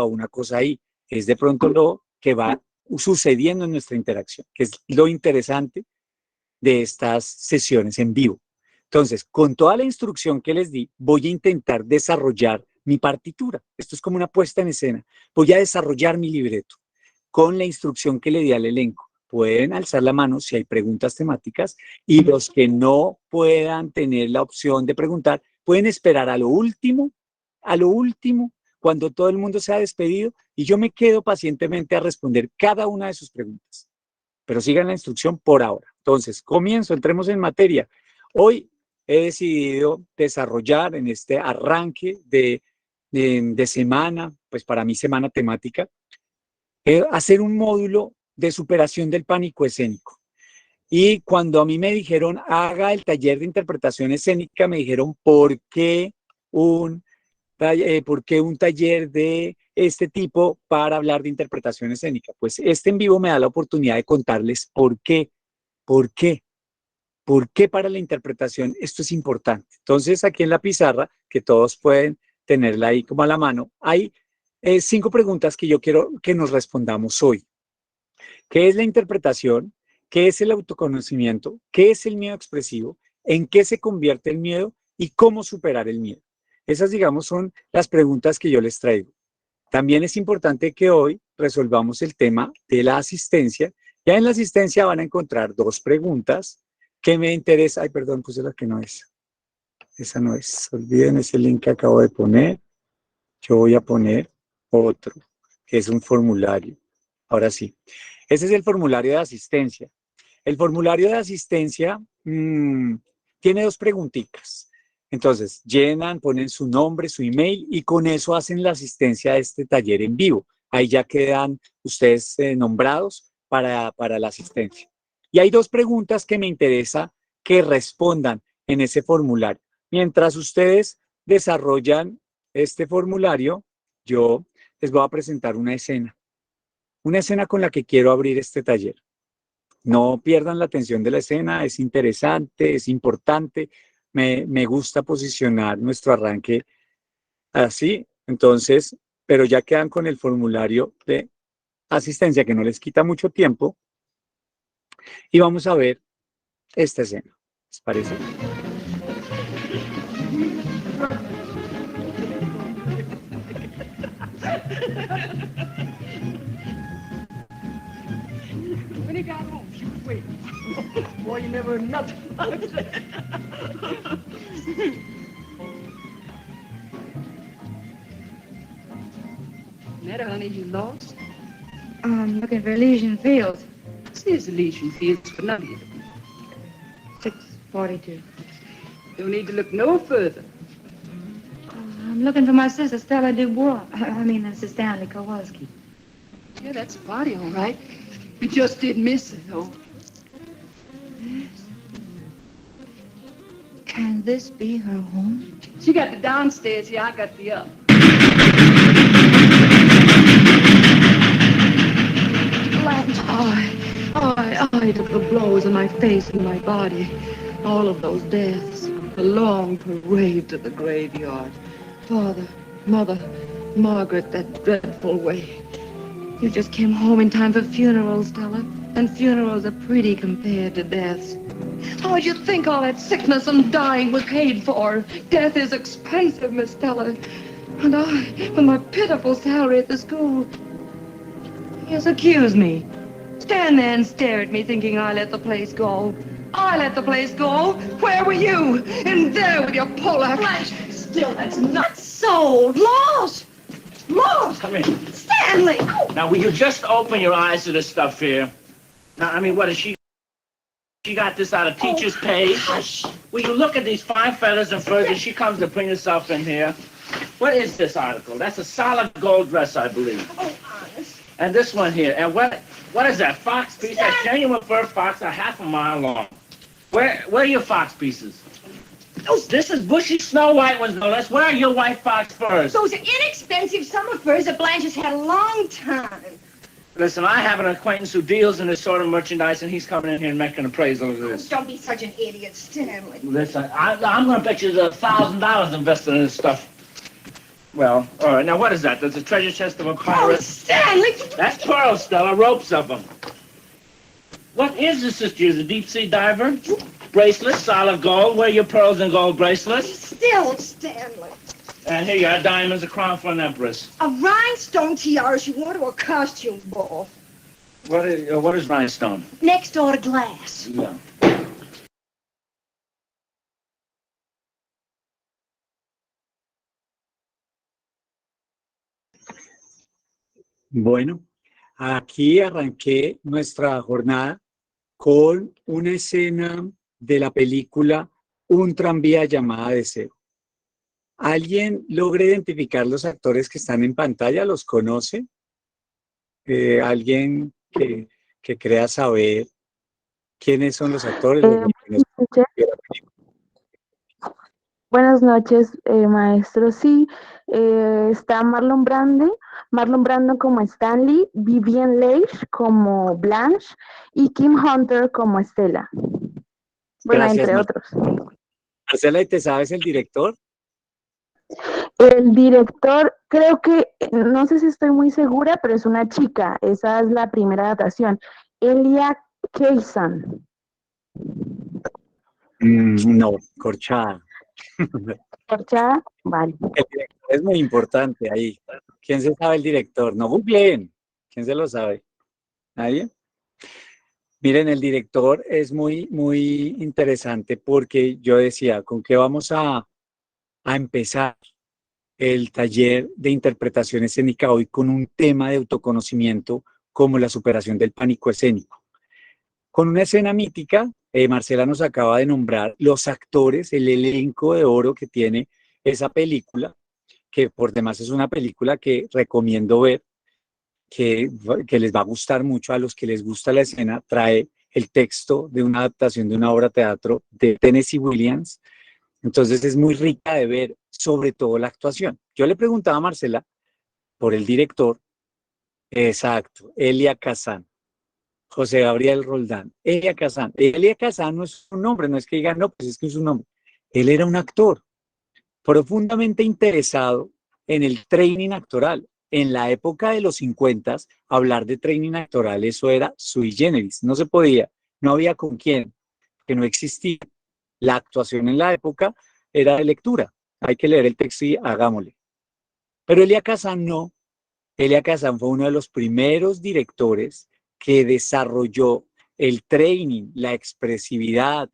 una cosa ahí, es de pronto lo que va sucediendo en nuestra interacción, que es lo interesante de estas sesiones en vivo. Entonces, con toda la instrucción que les di, voy a intentar desarrollar mi partitura. Esto es como una puesta en escena. Voy a desarrollar mi libreto con la instrucción que le di al elenco. Pueden alzar la mano si hay preguntas temáticas y los que no puedan tener la opción de preguntar, pueden esperar a lo último, cuando todo el mundo se ha despedido y yo me quedo pacientemente a responder cada una de sus preguntas. Pero sigan la instrucción por ahora. Entonces, entremos en materia. Hoy he decidido desarrollar en este arranque de semana, pues para mí semana temática, hacer un módulo de superación del pánico escénico. Y cuando a mí me dijeron, haga el taller de interpretación escénica, me dijeron, ¿por qué un taller de este tipo para hablar de interpretación escénica? Pues este en vivo me da la oportunidad de contarles por qué para la interpretación esto es importante. Entonces, aquí en la pizarra, que todos pueden tenerla ahí como a la mano, hay 5 preguntas que yo quiero que nos respondamos hoy. ¿Qué es la interpretación? ¿Qué es el autoconocimiento? ¿Qué es el miedo expresivo? ¿En qué se convierte el miedo? ¿Y cómo superar el miedo? Esas, digamos, son las preguntas que yo les traigo. También es importante que hoy resolvamos el tema de la asistencia. Ya en la asistencia van a encontrar 2 preguntas que me interesan. Ay, perdón, puse la que no es. Esa no es. Olviden ese link que acabo de poner. Yo voy a poner otro, que es un formulario. Ahora sí. Ese es el formulario de asistencia. El formulario de asistencia tiene 2 preguntitas. Entonces, llenan, ponen su nombre, su email y con eso hacen la asistencia a este taller en vivo. Ahí ya quedan ustedes nombrados para la asistencia. Y hay 2 preguntas que me interesa que respondan en ese formulario. Mientras ustedes desarrollan este formulario, yo les voy a presentar una escena con la que quiero abrir este taller. No pierdan la atención de la escena, es interesante, es importante. Me gusta posicionar nuestro arranque así. Entonces, pero ya quedan con el formulario de asistencia que no les quita mucho tiempo. Y vamos a ver esta escena. ¿Les parece? When he got home, she was waiting. Boy, you never heard nothing about that. Netta, honey, you lost? Looking for Elysian Fields. This is Elysian Fields for none of you. 642. Don't need to look no further. I'm looking for my sister Stella Dubois. Sister Stanley Kowalski. Yeah, that's a body, all right. We just did miss her, though. Can this be her home? She got the downstairs, yeah, I got the up. I took the blows in my face and my body. All of those deaths. A long parade to the graveyard. Father, Mother, Margaret, that dreadful way. You just came home in time for funerals, Stella. And funerals are pretty compared to deaths. How'd you think all that sickness and dying was paid for? Death is expensive, Miss Stella. And I, with my pitiful salary at the school. Yes, accuse me. Stand there and stare at me thinking I let the place go. I let the place go. Where were you? In there with your Polak. Still, that's not so. Lost! Lost! Come in. Stanley! Oh. Now, will you just open your eyes to this stuff here? Now, what is she? She got this out of teacher's pay? Hush! Will you look at these fine feathers and furs, and she comes to bring herself in here? What is this article? That's a solid gold dress, I believe. Oh, honest. And this one here. And what is that, fox piece? That's genuine fur fox, a half a mile long. Where are your fox pieces? This is bushy Snow White ones, no less. Where are your white fox furs? Those are inexpensive summer furs that Blanche has had a long time. Listen, I have an acquaintance who deals in this sort of merchandise, and he's coming in here and making an appraisal of this. Don't be such an idiot, Stanley. Listen, I'm going to bet you $1,000 invested in this stuff. Well, all right. Now, what is that? There's a treasure chest of a Oh, pirate. Stanley! That's pearls, Stella. Ropes of them. What is this, sister? Is a deep-sea diver? Bracelets, solid gold. Wear your pearls and gold bracelets. Still, Stanley. And here you are, diamonds, a crown for an empress. A rhinestone tiara she wore to a costume ball. What is rhinestone? Next door to glass. Yeah. Bueno, aquí arranqué nuestra jornada con una escena de la película Un tranvía llamada Deseo. ¿Alguien logra identificar los actores que están en pantalla? ¿Los conoce? ¿Alguien que crea saber quiénes son los actores? Buenas noches, maestro. Sí, está Marlon Brando como Stanley, Vivian Leigh como Blanche y Kim Hunter como Estela. Bueno, Gracias, entre otros. Marcela, ¿y te sabes el director? El director, creo que, no sé si estoy muy segura, pero es una chica. Esa es la primera adaptación. Elia Kazan. No, corchada. ¿Corchada? Vale. El director es muy importante ahí. ¿Quién se sabe el director? No googleen. ¿Quién se lo sabe? ¿Nadie? Miren, el director es muy interesante porque yo decía, ¿con qué vamos a empezar el taller de interpretación escénica hoy con un tema de autoconocimiento como la superación del pánico escénico? Con una escena mítica, Marcela nos acaba de nombrar los actores, el elenco de oro que tiene esa película, que por demás es una película que recomiendo ver, que les va a gustar mucho a los que les gusta la escena. Trae el texto de una adaptación de una obra de teatro de Tennessee Williams, entonces es muy rica de ver, sobre todo la actuación. Yo le preguntaba a Marcela por el director, exacto, Elia Kazan, José Gabriel Roldán, Elia Kazan. Elia Kazan no es un nombre, no es que digan, no, pues es que es un nombre. Él era un actor profundamente interesado en el training actoral. En la época de los 50, hablar de training actoral, eso era sui generis, no se podía, no había con quién, que no existía. La actuación en la época era de lectura, hay que leer el texto y hagámosle. Pero Elia Kazan no. Elia Kazan fue uno de los primeros directores que desarrolló el training, la expresividad,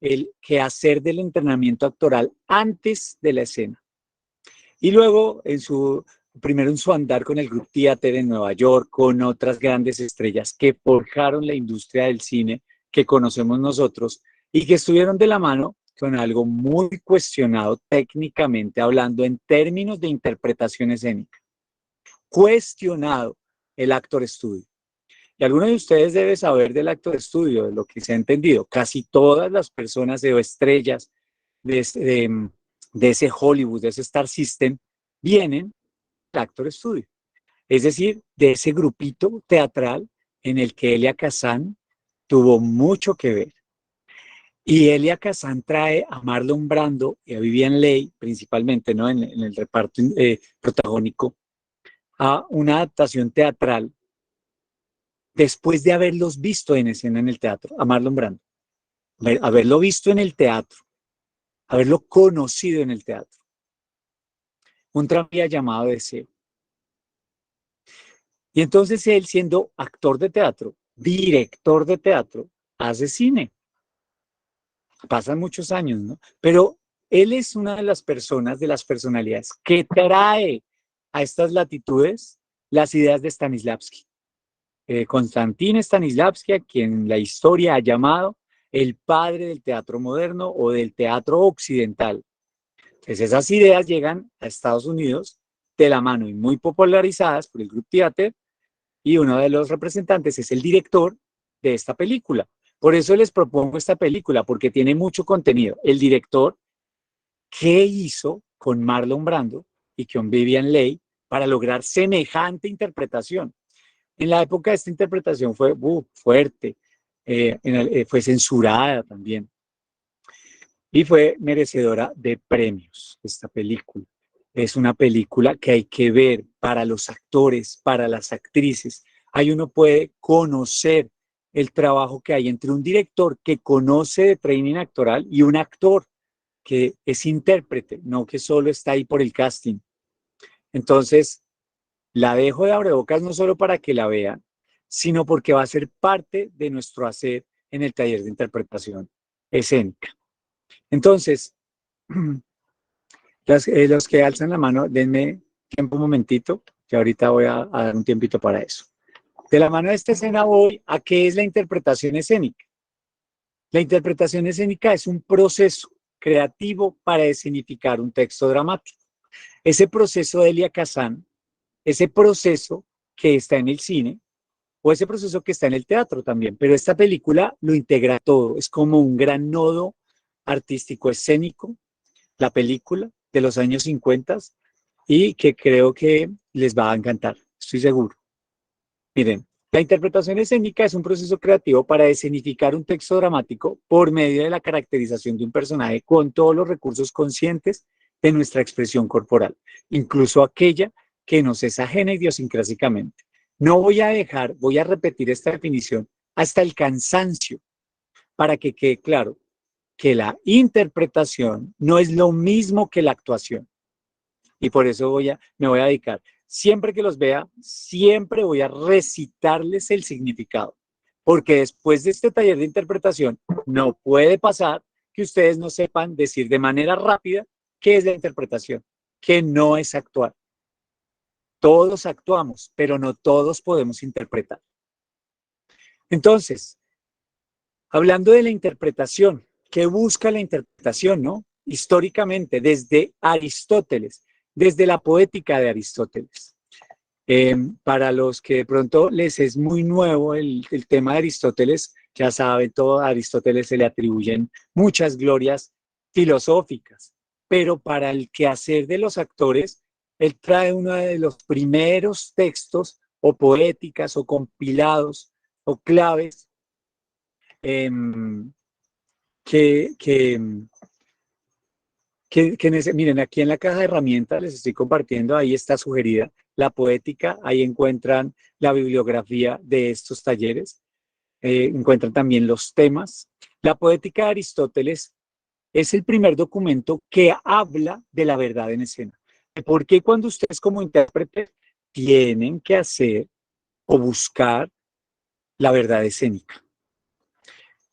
el quehacer del entrenamiento actoral antes de la escena. Y luego, primero en su andar con el Group Theater en Nueva York, con otras grandes estrellas que forjaron la industria del cine que conocemos nosotros y que estuvieron de la mano con algo muy cuestionado técnicamente hablando en términos de interpretación escénica. Cuestionado el Actor Studio. Y alguno de ustedes debe saber del Actor Studio, de lo que se ha entendido. Casi todas las personas o estrellas de ese Hollywood, de ese Star System, vienen del Actor Studio. Es decir, de ese grupito teatral en el que Elia Kazan tuvo mucho que ver. Y Elia Kazan trae a Marlon Brando y a Vivian Leigh, principalmente, ¿no? en el reparto protagónico, a una adaptación teatral después de haberlos visto en escena en el teatro, a Marlon Brando. Haberlo visto en el teatro, haberlo conocido en el teatro. Un tranvía llamado Deseo. Y entonces él, siendo actor de teatro, director de teatro, hace cine. Pasan muchos años, ¿no? Pero él es una de las personas, de las personalidades que trae a estas latitudes las ideas de Stanislavski. Konstantin Stanislavski, a quien la historia ha llamado el padre del teatro moderno o del teatro occidental. Entonces esas ideas llegan a Estados Unidos de la mano y muy popularizadas por el Group Theater, y uno de los representantes es el director de esta película. Por eso les propongo esta película, porque tiene mucho contenido. El director, ¿qué hizo con Marlon Brando y con Vivian Leigh para lograr semejante interpretación? En la época esta interpretación fue fuerte, fue censurada también y fue merecedora de premios esta película. Es una película que hay que ver para los actores, para las actrices. Ahí uno puede conocer el trabajo que hay entre un director que conoce de training actoral y un actor que es intérprete, no que solo está ahí por el casting. Entonces, la dejo de abrebocas no solo para que la vean, sino porque va a ser parte de nuestro hacer en el taller de interpretación escénica. Entonces, los que alzan la mano, denme tiempo un momentito, que ahorita voy a dar un tiempito para eso. De la mano de esta escena voy a qué es la interpretación escénica. La interpretación escénica es un proceso creativo para escenificar un texto dramático. Ese proceso de Elia Kazan, ese proceso que está en el cine, o ese proceso que está en el teatro también, pero esta película lo integra todo, es como un gran nodo artístico escénico, la película de los años 50 y que creo que les va a encantar, estoy seguro. Miren, la interpretación escénica es un proceso creativo para escenificar un texto dramático por medio de la caracterización de un personaje con todos los recursos conscientes de nuestra expresión corporal, incluso aquella que nos es ajena idiosincrásicamente. No voy a dejar, voy a repetir esta definición hasta el cansancio para que quede claro que la interpretación no es lo mismo que la actuación. Y por eso me voy a dedicar. Siempre que los vea, siempre voy a recitarles el significado. Porque después de este taller de interpretación, no puede pasar que ustedes no sepan decir de manera rápida qué es la interpretación, que no es actuar. Todos actuamos, pero no todos podemos interpretar. Entonces, hablando de la interpretación, ¿qué busca la interpretación, no? Históricamente, desde Aristóteles, desde la poética de Aristóteles. Para los que de pronto les es muy nuevo el tema de Aristóteles, ya saben, todo a Aristóteles se le atribuyen muchas glorias filosóficas, pero para el quehacer de los actores, él trae uno de los primeros textos o poéticas o compilados o claves miren, aquí en la caja de herramientas les estoy compartiendo, ahí está sugerida la poética, ahí encuentran la bibliografía de estos talleres, encuentran también los temas. La poética de Aristóteles es el primer documento que habla de la verdad en escena. ¿Por qué cuando ustedes como intérpretes tienen que hacer o buscar la verdad escénica?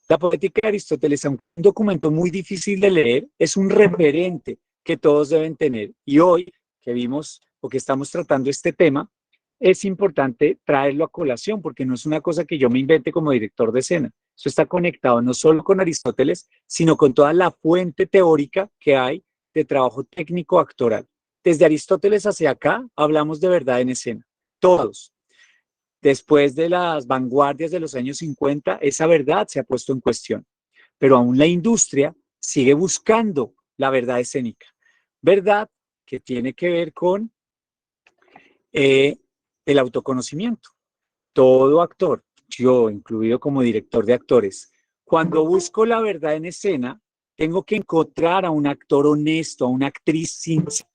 La poética de Aristóteles, aunque es un documento muy difícil de leer, es un referente que todos deben tener. Y hoy que vimos o que estamos tratando este tema, es importante traerlo a colación porque no es una cosa que yo me invente como director de escena. Eso está conectado no solo con Aristóteles, sino con toda la fuente teórica que hay de trabajo técnico actoral. Desde Aristóteles hacia acá hablamos de verdad en escena. Todos. Después de las vanguardias de los años 50, esa verdad se ha puesto en cuestión, pero aún la industria sigue buscando la verdad escénica. Verdad que tiene que ver con el autoconocimiento. Todo actor, yo incluido como director de actores, cuando busco la verdad en escena, tengo que encontrar a un actor honesto, a una actriz sincera.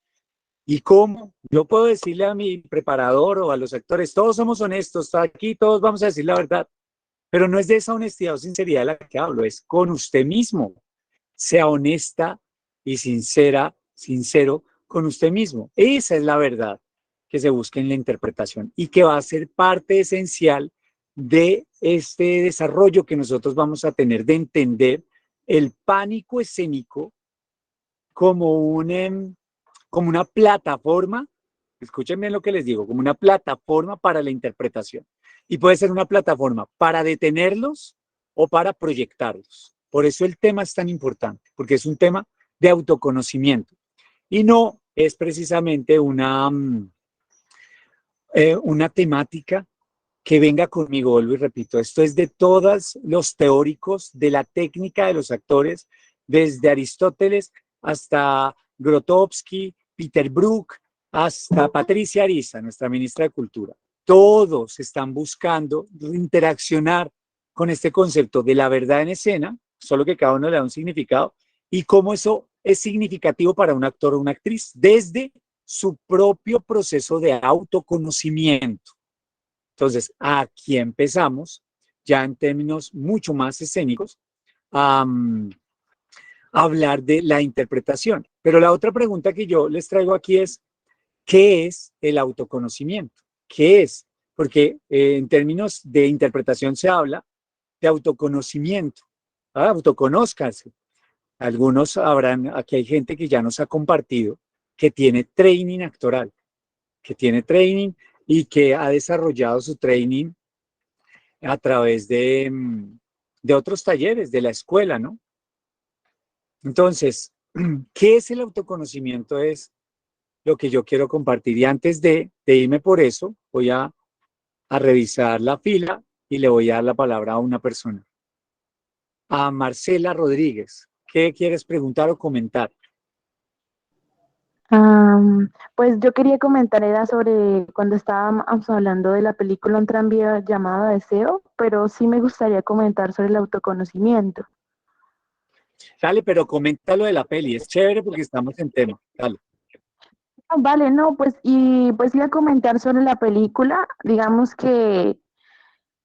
¿Y cómo? Yo puedo decirle a mi preparador o a los actores, todos somos honestos, aquí todos vamos a decir la verdad, pero no es de esa honestidad o sinceridad de la que hablo, es con usted mismo. Sea honesta y sincera, sincero con usted mismo. Esa es la verdad que se busca en la interpretación y que va a ser parte esencial de este desarrollo que nosotros vamos a tener de entender el pánico escénico como una plataforma, escuchen bien lo que les digo, como una plataforma para la interpretación. Y puede ser una plataforma para detenerlos o para proyectarlos. Por eso el tema es tan importante, porque es un tema de autoconocimiento. Y no es precisamente una temática que venga conmigo, vuelvo y repito, esto es de todos los teóricos de la técnica de los actores, desde Aristóteles hasta Grotowski, Peter Brook, hasta Patricia Ariza, nuestra ministra de Cultura. Todos están buscando interaccionar con este concepto de la verdad en escena, solo que cada uno le da un significado, y cómo eso es significativo para un actor o una actriz, desde su propio proceso de autoconocimiento. Entonces, aquí empezamos, ya en términos mucho más escénicos, a hablar de la interpretación. Pero la otra pregunta que yo les traigo aquí es, ¿qué es el autoconocimiento? ¿Qué es? Porque en términos de interpretación se habla de autoconocimiento. Autoconózcanse. Algunos habrán, aquí hay gente que ya nos ha compartido que tiene training actoral, que tiene training y que ha desarrollado su training a través de otros talleres de la escuela, ¿no? Entonces, ¿qué es el autoconocimiento? Es lo que yo quiero compartir. Y antes de irme por eso, voy a revisar la fila y le voy a dar la palabra a una persona. A Marcela Rodríguez. ¿Qué quieres preguntar o comentar? Pues yo quería comentar, era sobre cuando estábamos hablando de la película Un tranvía llamado Deseo, pero sí me gustaría comentar sobre el autoconocimiento. Dale, pero comenta lo de la peli. Es chévere porque estamos en tema. Dale. Vale, no, pues iba a comentar sobre la película. Digamos que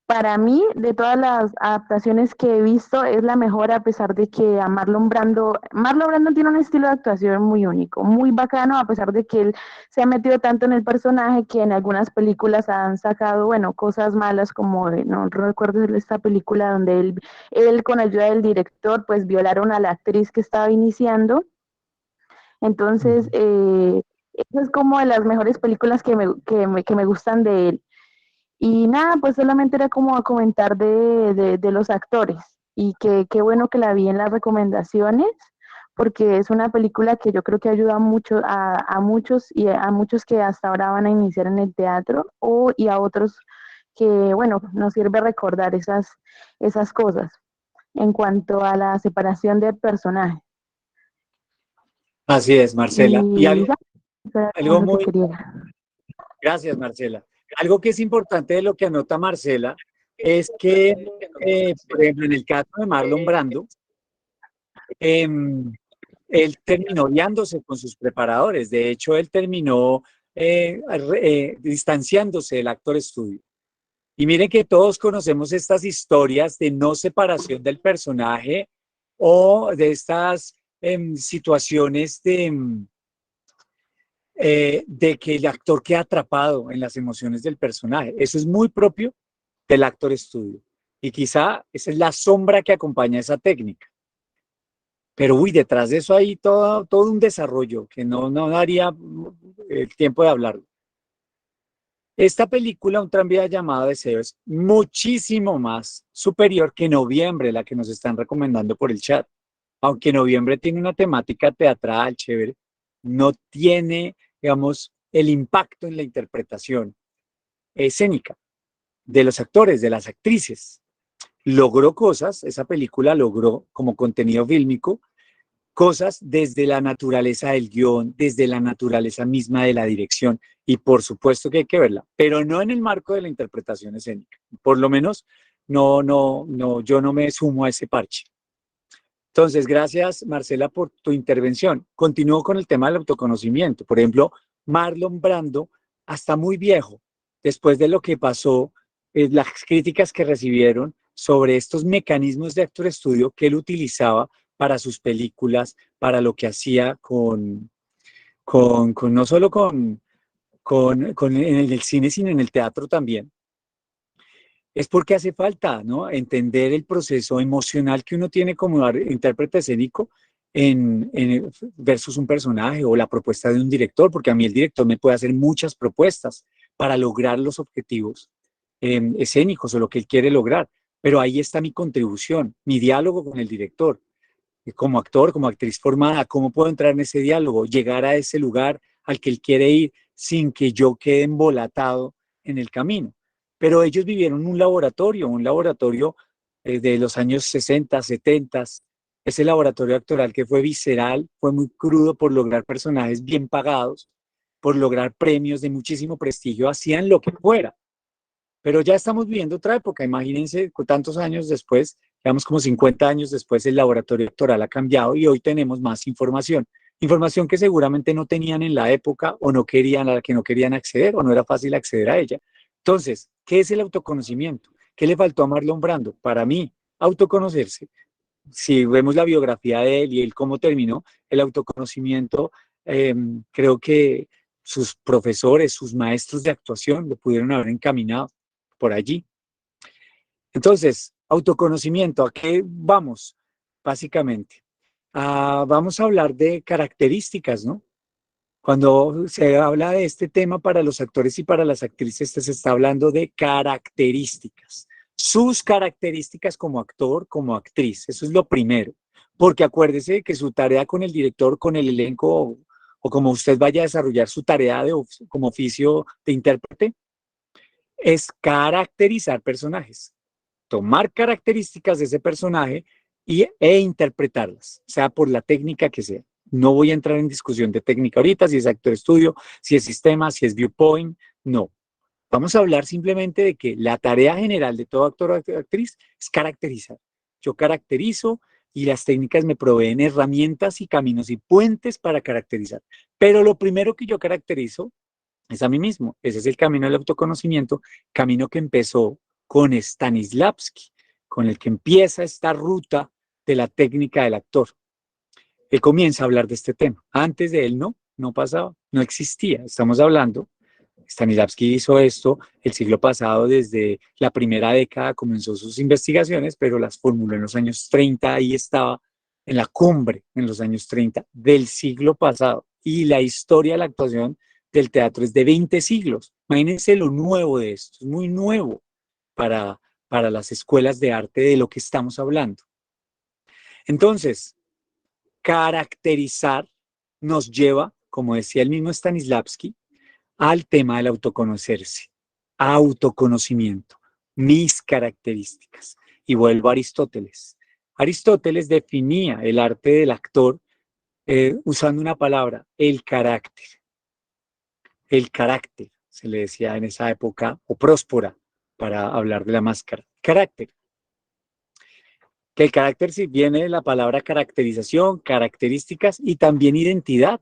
para mí, de todas las adaptaciones que he visto, es la mejor, a pesar de que a Marlon Brando tiene un estilo de actuación muy único, muy bacano, a pesar de que él se ha metido tanto en el personaje que en algunas películas han sacado, bueno, cosas malas como, no recuerdo esta película donde él con ayuda del director, pues violaron a la actriz que estaba iniciando. Entonces, esa es como de las mejores películas que me gustan de él. Y nada, pues solamente era como a comentar de los actores. Y que qué bueno que la vi en las recomendaciones, porque es una película que yo creo que ayuda mucho a muchos y a muchos que hasta ahora van a iniciar en el teatro y a otros que, bueno, nos sirve recordar esas cosas en cuanto a la separación del personaje. Así es, Marcela. Y Y ya, eso era todo algo lo que muy, quería. gracias, Marcela. Algo que es importante de lo que anota Marcela es que, por ejemplo, en el caso de Marlon Brando, él terminó liándose con sus preparadores. De hecho, él terminó distanciándose del Actor Studio. Y miren que todos conocemos estas historias de no separación del personaje o de estas situaciones de que el actor queda atrapado en las emociones del personaje. Eso es muy propio del Actor Studio. Y quizá esa es la sombra que acompaña esa técnica. Pero uy, detrás de eso hay todo un desarrollo que no daría el tiempo de hablarlo. Esta película, Un tranvía llamado Deseo, es muchísimo más superior que Noviembre, la que nos están recomendando por el chat. Aunque Noviembre tiene una temática teatral chévere, no tiene, digamos, el impacto en la interpretación escénica de los actores, de las actrices. Logró cosas, esa película logró como contenido fílmico, cosas desde la naturaleza del guión, desde la naturaleza misma de la dirección, y por supuesto que hay que verla, pero no en el marco de la interpretación escénica. Por lo menos yo no me sumo a ese parche. Entonces, gracias Marcela por tu intervención. Continúo con el tema del autoconocimiento. Por ejemplo, Marlon Brando, hasta muy viejo, después de lo que pasó, las críticas que recibieron sobre estos mecanismos de actor estudio que él utilizaba para sus películas, para lo que hacía no solo en el cine, sino en el teatro también. Es porque hace falta, ¿no? Entender el proceso emocional que uno tiene como intérprete escénico versus un personaje o la propuesta de un director, porque a mí el director me puede hacer muchas propuestas para lograr los objetivos escénicos o lo que él quiere lograr, pero ahí está mi contribución, mi diálogo con el director. Como actor, como actriz formada, ¿cómo puedo entrar en ese diálogo? Llegar a ese lugar al que él quiere ir sin que yo quede embolatado en el camino. Pero ellos vivieron un laboratorio de los años 60, 70, ese laboratorio actoral que fue visceral, fue muy crudo por lograr personajes bien pagados, por lograr premios de muchísimo prestigio, hacían lo que fuera. Pero ya estamos viviendo otra época, imagínense tantos años después, digamos como 50 años después, el laboratorio actoral ha cambiado y hoy tenemos más información. información que seguramente no tenían en la época o no querían, a la que no querían acceder o no era fácil acceder a ella. Entonces, ¿qué es el autoconocimiento? ¿Qué le faltó a Marlon Brando? Para mí, autoconocerse. Si vemos la biografía de él y él cómo terminó, el autoconocimiento, creo que sus profesores, sus maestros de actuación lo pudieron haber encaminado por allí. Entonces, autoconocimiento, ¿a qué vamos? Básicamente, vamos a hablar de características, ¿no? Cuando se habla de este tema para los actores y para las actrices, se está hablando de características. Sus características como actor, como actriz. Eso es lo primero. Porque acuérdese que su tarea con el director, con el elenco, o como usted vaya a desarrollar su tarea como oficio de intérprete, es caracterizar personajes. Tomar características de ese personaje e interpretarlas, sea por la técnica que sea. No voy a entrar en discusión de técnica ahorita, si es actor estudio, si es sistema, si es viewpoint, no. Vamos a hablar simplemente de que la tarea general de todo actor o actriz es caracterizar. Yo caracterizo y las técnicas me proveen herramientas y caminos y puentes para caracterizar. Pero lo primero que yo caracterizo es a mí mismo. Ese es el camino del autoconocimiento, camino que empezó con Stanislavski, con el que empieza esta ruta de la técnica del actor. Él comienza a hablar de este tema. Antes de él no pasaba, no existía. Estamos hablando, Stanislavski hizo esto el siglo pasado, desde la primera década comenzó sus investigaciones, pero las formuló en los años 30, ahí estaba en la cumbre en los años 30 del siglo pasado. Y la historia de la actuación del teatro es de 20 siglos. Imagínense lo nuevo de esto, es muy nuevo para las escuelas de arte de lo que estamos hablando. Entonces, caracterizar nos lleva, como decía el mismo Stanislavski, al tema del autoconocerse, autoconocimiento, mis características. Y vuelvo a Aristóteles. Aristóteles definía el arte del actor usando una palabra, el carácter. El carácter, se le decía en esa época, o próspora, para hablar de la máscara. Carácter. Que el carácter sí viene de la palabra caracterización, características y también identidad.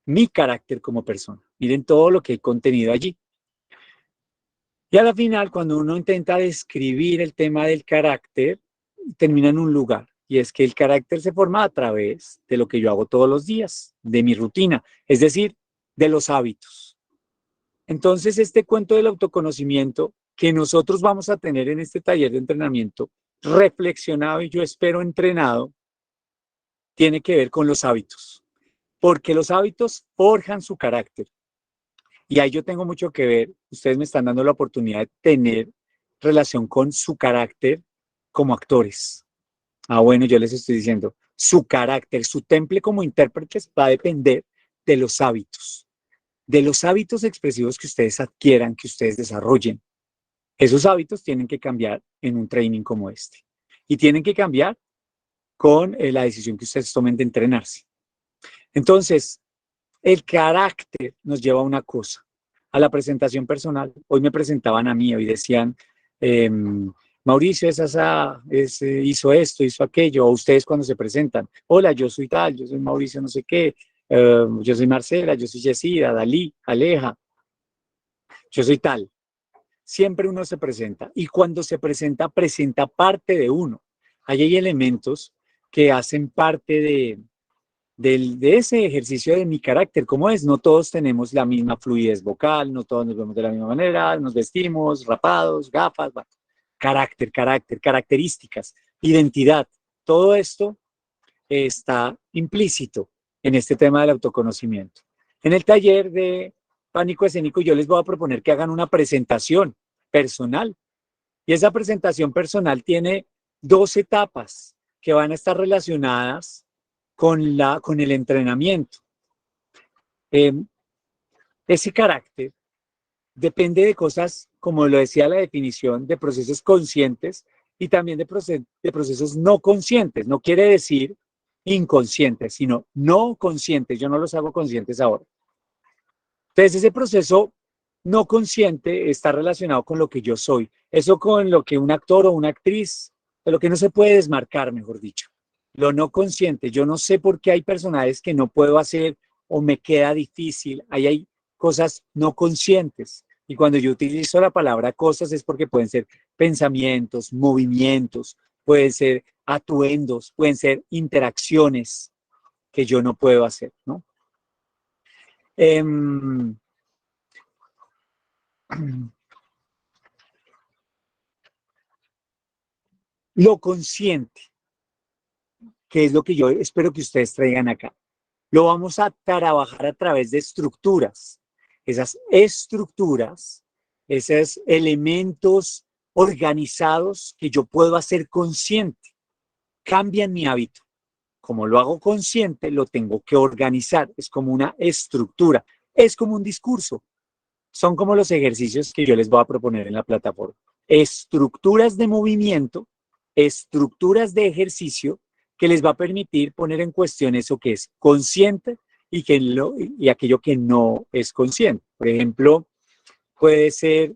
Mi carácter como persona. Miren todo lo que hay contenido allí. Y a la final, cuando uno intenta describir el tema del carácter, termina en un lugar. Y es que el carácter se forma a través de lo que yo hago todos los días, de mi rutina, es decir, de los hábitos. Entonces, este cuento del autoconocimiento que nosotros vamos a tener en este taller de entrenamiento, reflexionado y yo espero entrenado, tiene que ver con los hábitos, porque los hábitos forjan su carácter. Y ahí yo tengo mucho que ver, ustedes me están dando la oportunidad de tener relación con su carácter como actores. Bueno, yo les estoy diciendo, su carácter, su temple como intérpretes va a depender de los hábitos expresivos que ustedes adquieran, que ustedes desarrollen. Esos hábitos tienen que cambiar en un training como este. Y tienen que cambiar con la decisión que ustedes tomen de entrenarse. Entonces, el carácter nos lleva a una cosa, a la presentación personal. Hoy me presentaban a mí, hoy decían, Mauricio hizo esto, hizo aquello, o ustedes cuando se presentan, hola, yo soy tal, yo soy Mauricio no sé qué, yo soy Marcela, yo soy Yesida, Dalí, Aleja, yo soy tal. Siempre uno se presenta y cuando se presenta, presenta parte de uno. Ahí hay elementos que hacen parte de ese ejercicio de mi carácter. ¿Cómo es? No todos tenemos la misma fluidez vocal, no todos nos vemos de la misma manera, nos vestimos rapados, gafas, bueno, características, identidad. Todo esto está implícito en este tema del autoconocimiento. En el taller de pánico escénico yo les voy a proponer que hagan una presentación personal y esa presentación personal tiene 2 etapas que van a estar relacionadas con el entrenamiento. Ese carácter depende de cosas, como lo decía la definición, de procesos conscientes y también de procesos no conscientes. No quiere decir inconscientes, sino no conscientes. Yo no los hago conscientes ahora. Entonces, ese proceso no consciente está relacionado con lo que yo soy. Eso con lo que un actor o una actriz, de lo que no se puede desmarcar, mejor dicho. Lo no consciente, yo no sé por qué hay personajes que no puedo hacer o me queda difícil. Ahí hay cosas no conscientes. Y cuando yo utilizo la palabra cosas es porque pueden ser pensamientos, movimientos, pueden ser atuendos, pueden ser interacciones que yo no puedo hacer, ¿no? Lo consciente, que es lo que yo espero que ustedes traigan acá. Lo vamos a trabajar a través de estructuras. Esas estructuras, esos elementos organizados que yo puedo hacer consciente, cambian mi hábito. Como lo hago consciente, lo tengo que organizar. Es como una estructura, es como un discurso. Son como los ejercicios que yo les voy a proponer en la plataforma. Estructuras de movimiento, estructuras de ejercicio que les va a permitir poner en cuestión eso que es consciente y aquello que no es consciente. Por ejemplo, puede ser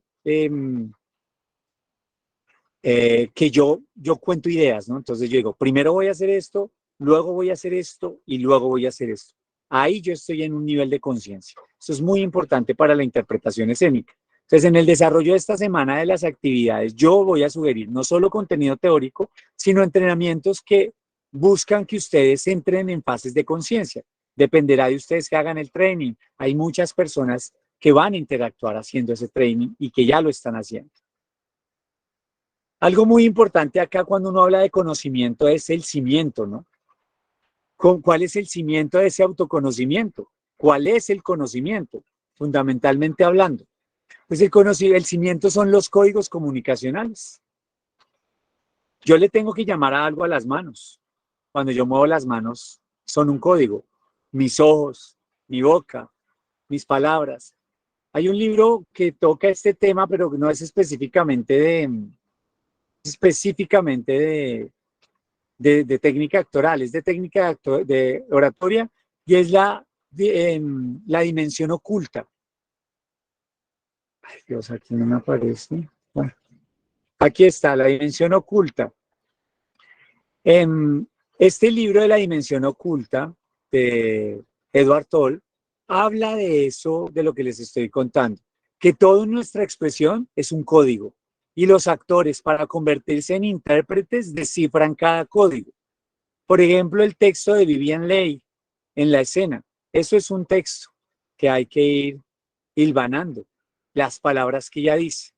que yo cuento ideas, ¿no? Entonces yo digo, primero voy a hacer esto, luego voy a hacer esto y luego voy a hacer esto. Ahí yo estoy en un nivel de conciencia. Eso es muy importante para la interpretación escénica. Entonces, en el desarrollo de esta semana de las actividades, yo voy a sugerir no solo contenido teórico, sino entrenamientos que buscan que ustedes entren en fases de conciencia. Dependerá de ustedes que hagan el training. Hay muchas personas que van a interactuar haciendo ese training y que ya lo están haciendo. Algo muy importante acá cuando uno habla de conocimiento es el cimiento, ¿no? ¿Cuál es el cimiento de ese autoconocimiento? ¿Cuál es el conocimiento? Fundamentalmente hablando. Pues el cimiento son los códigos comunicacionales. Yo le tengo que llamar a algo a las manos. Cuando yo muevo las manos, son un código. Mis ojos, mi boca, mis palabras. Hay un libro que toca este tema, pero no es específicamente de técnica actoral, es de técnica de oratoria y es la dimensión oculta. Ay, Dios, aquí no me aparece. Bueno, aquí está, la dimensión oculta. Este libro de la dimensión oculta de Edward Toll habla de eso, de lo que les estoy contando, que toda nuestra expresión es un código y los actores para convertirse en intérpretes descifran cada código. Por ejemplo, el texto de Vivien Leigh en la escena. Eso es un texto que hay que ir hilvanando, las palabras que ella dice.